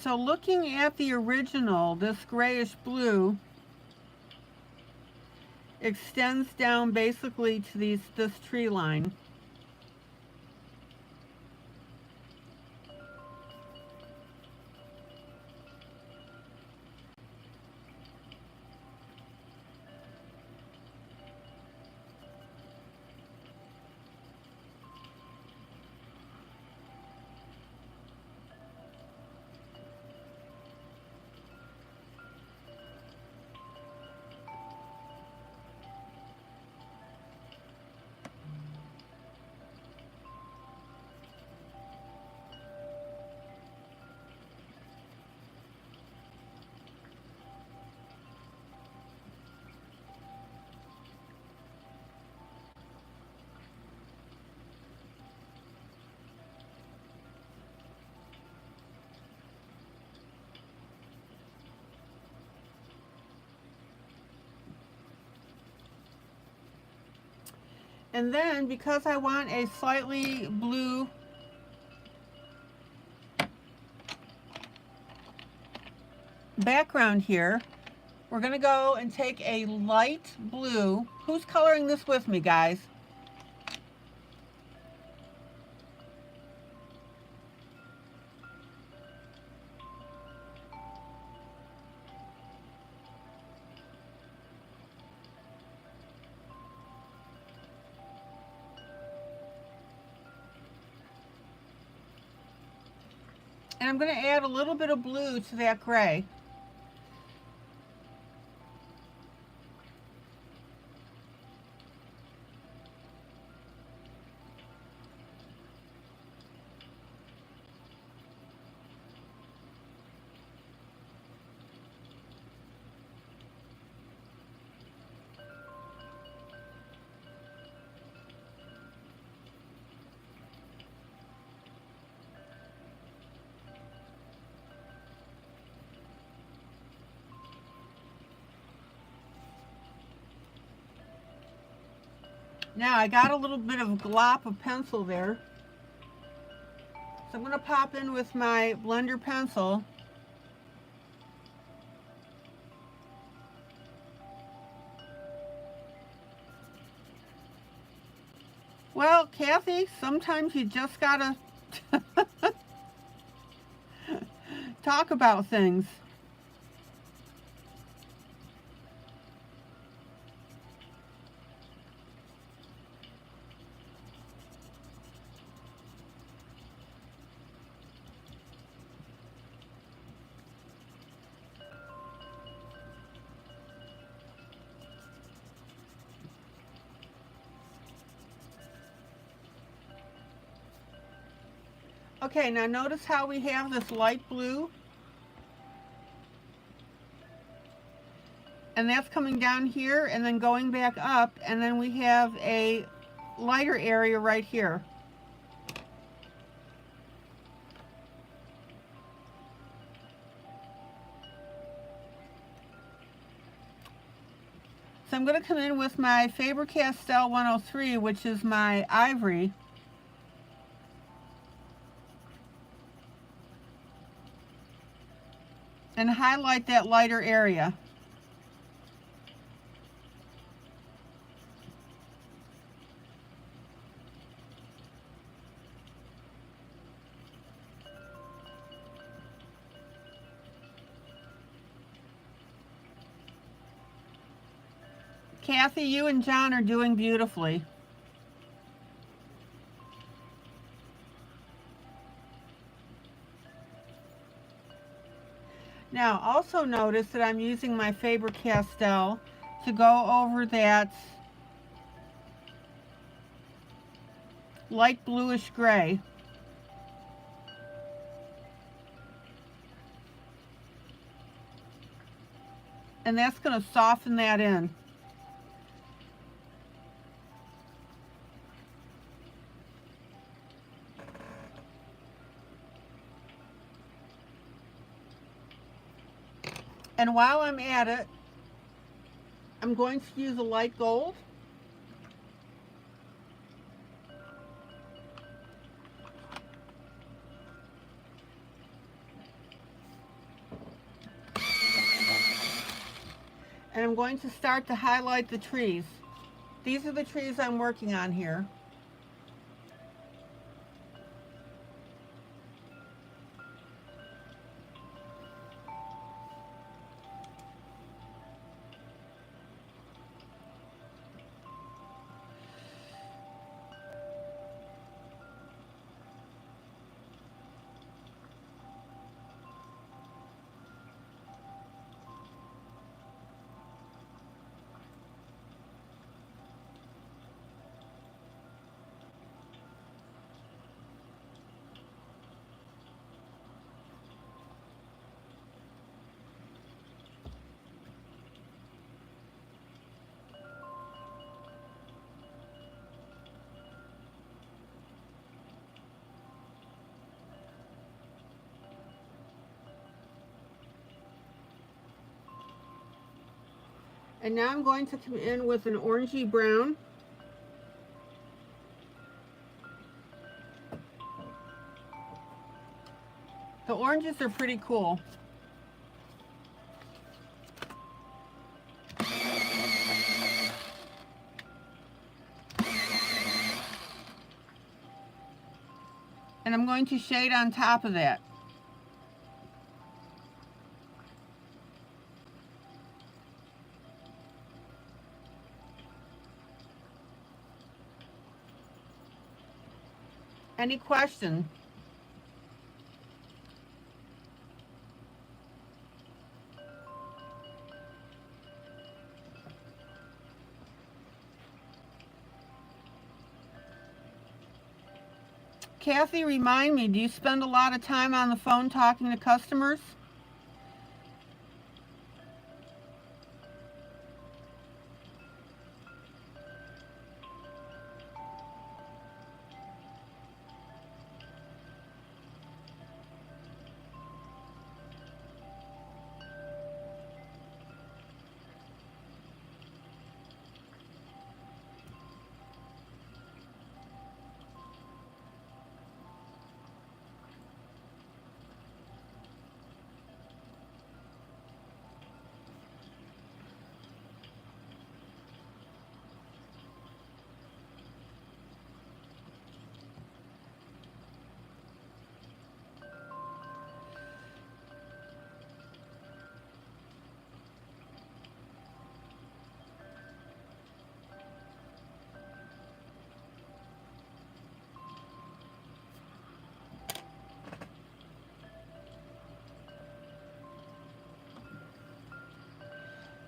So looking at the original, this grayish blue extends down basically to this tree line. And then, because I want a slightly blue background here, we're going to go and take a light blue. Who's coloring this with me, guys? And I'm going to add a little bit of blue to that gray. Now I got a little bit of glop of pencil there. So I'm going to pop in with my blender pencil. Well, Kathy, sometimes you just gotta talk about things. Okay, now notice how we have this light blue, and that's coming down here and then going back up, and then we have a lighter area right here. So I'm going to come in with my Faber-Castell 103, which is my ivory. And highlight that lighter area. Kathy, you and John are doing beautifully. Now, also notice that I'm using my Faber-Castell to go over that light bluish gray. And that's going to soften that in. And while I'm at it, I'm going to use a light gold. And I'm going to start to highlight the trees. These are the trees I'm working on here. And now I'm going to come in with an orangey brown. The oranges are pretty cool. And I'm going to shade on top of that. Any questions? Kathy, remind me, do you spend a lot of time on the phone talking to customers?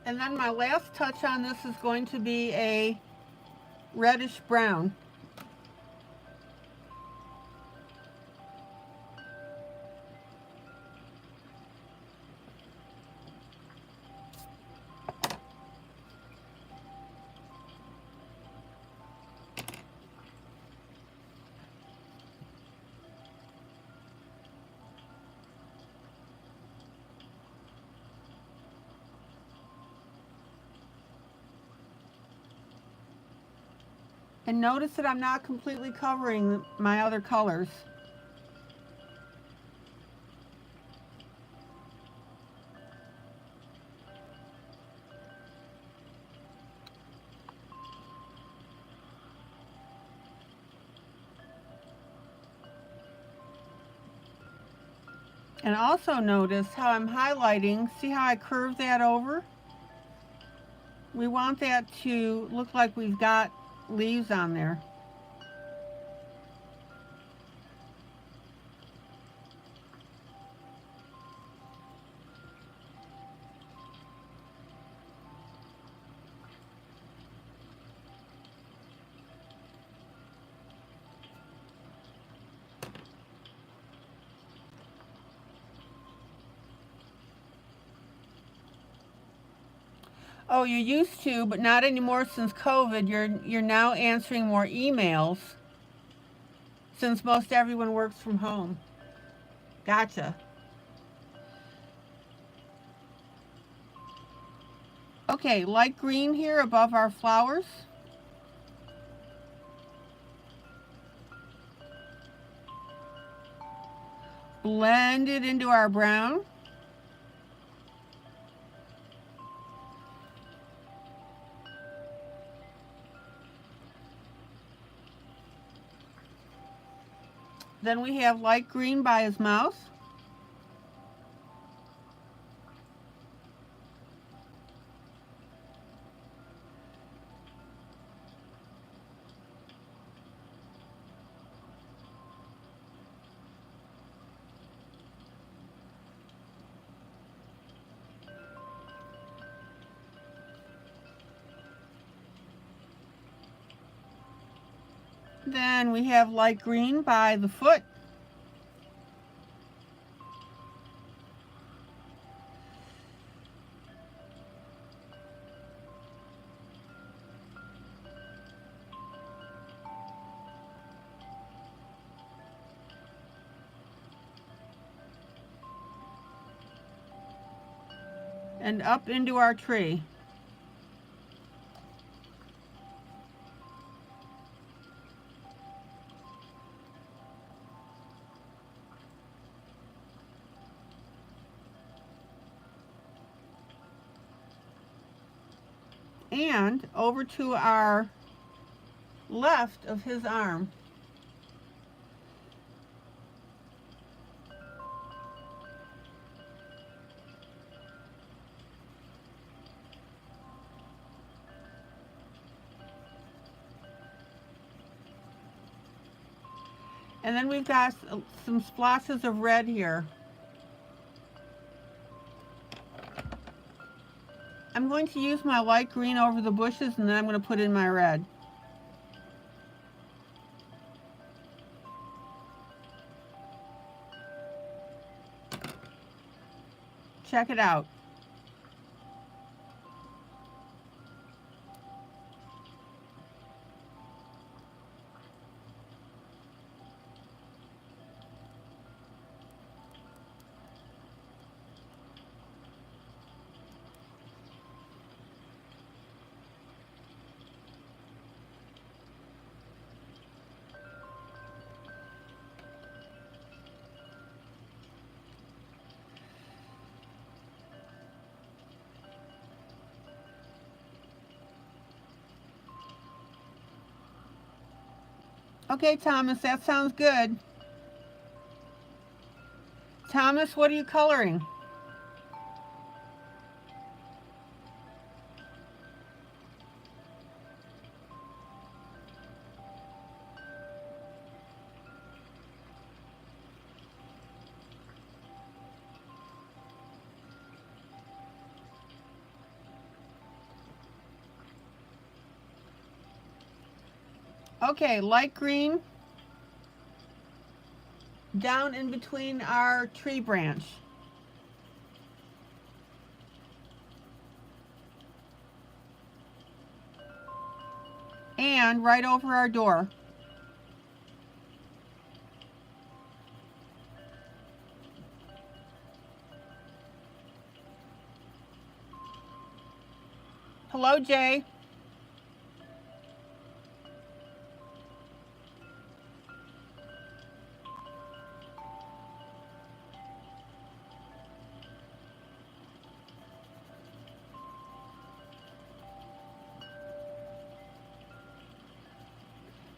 And then my last touch on this is going to be a reddish brown. And notice that I'm not completely covering my other colors. And also notice how I'm highlighting. See how I curve that over? We want that to look like we've got leaves on there. Oh, you used to, but not anymore since COVID. You're now answering more emails since most everyone works from home. Gotcha. Okay, light green here above our flowers. Blend it into our brown. Then we have light green by his mouth. Then we have light green by the foot. And up into our tree. And over to our left of his arm. And then we've got some splotches of red here. I'm going to use my light green over the bushes, and then I'm going to put in my red. Check it out. Okay, Thomas, that sounds good. Thomas, what are you coloring? Okay, light green down in between our tree branch. And right over our door. Hello, Jay.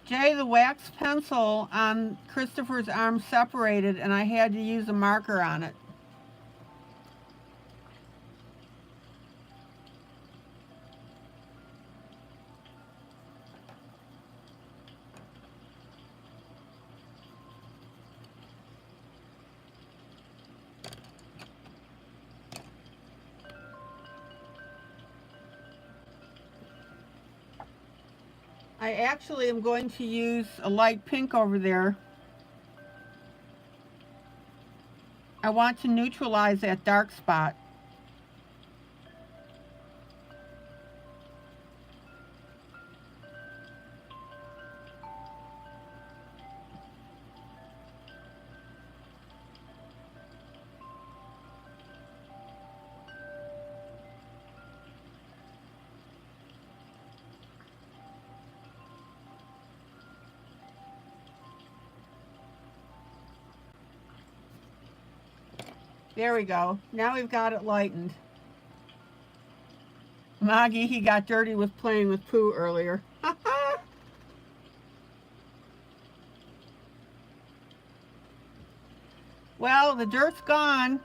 Jay, the wax pencil on Christopher's arm separated and I had to use a marker on it. I actually am going to use a light pink over there. I want to neutralize that dark spot. There we go. Now we've got it lightened. Maggie, he got dirty with playing with poo earlier. Well, the dirt's gone.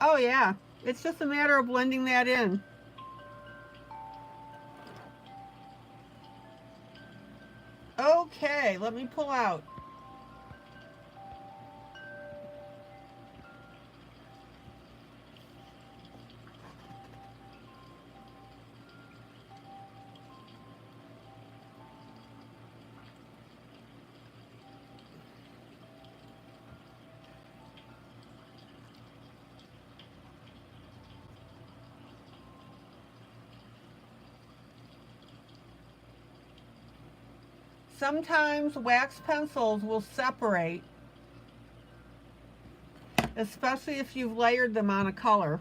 Oh yeah, it's just a matter of blending that in. Okay, let me pull out. Sometimes wax pencils will separate, especially if you've layered them on a color.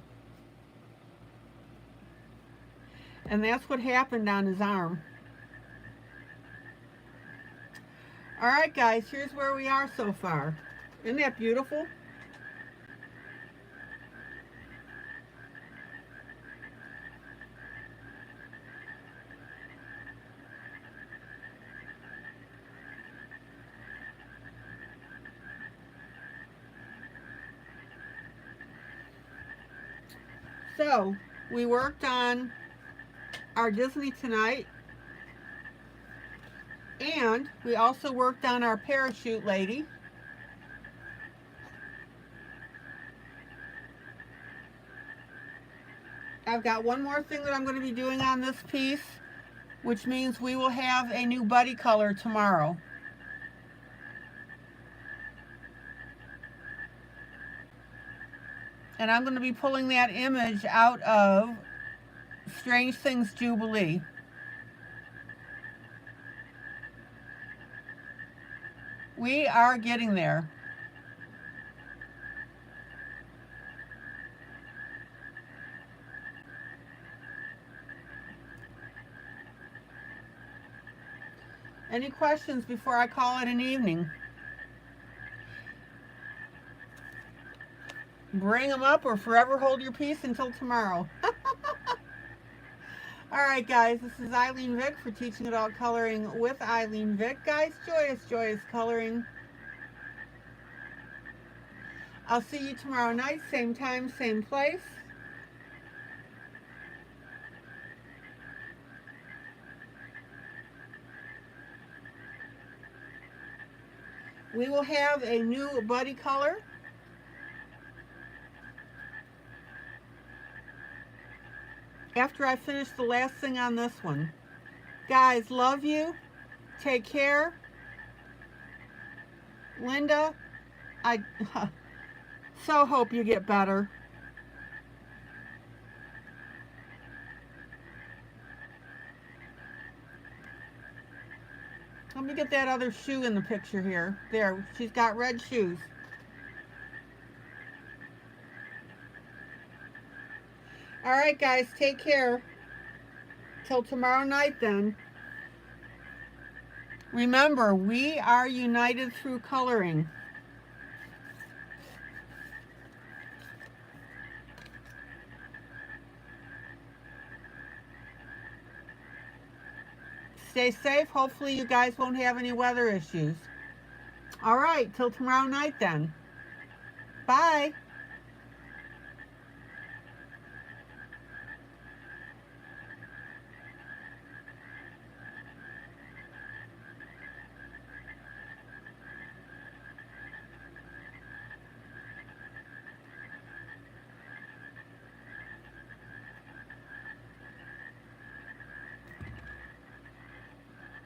And that's what happened on his arm. All right, guys, here's where we are so far. Isn't that beautiful? So, we worked on our Disney tonight, and we also worked on our parachute lady. I've got one more thing that I'm going to be doing on this piece, which means we will have a new buddy color tomorrow. And I'm going to be pulling that image out of Strange Things Jubilee. We are getting there. Any questions before I call it an evening? Bring them up or forever hold your peace until tomorrow. All right, guys, this is ILene Vick for Teaching Adult Coloring with ILene Vick. Guys, joyous, joyous coloring. I'll see you tomorrow night, same time, same place. We will have a new buddy color. After I finish the last thing on this one. Guys, love you. Take care. Linda, I so hope you get better. Let me get that other shoe in the picture here. There, she's got red shoes. All right, guys, take care. Till tomorrow night, then. Remember, we are united through coloring. Stay safe. Hopefully you guys won't have any weather issues. All right, till tomorrow night then. Bye.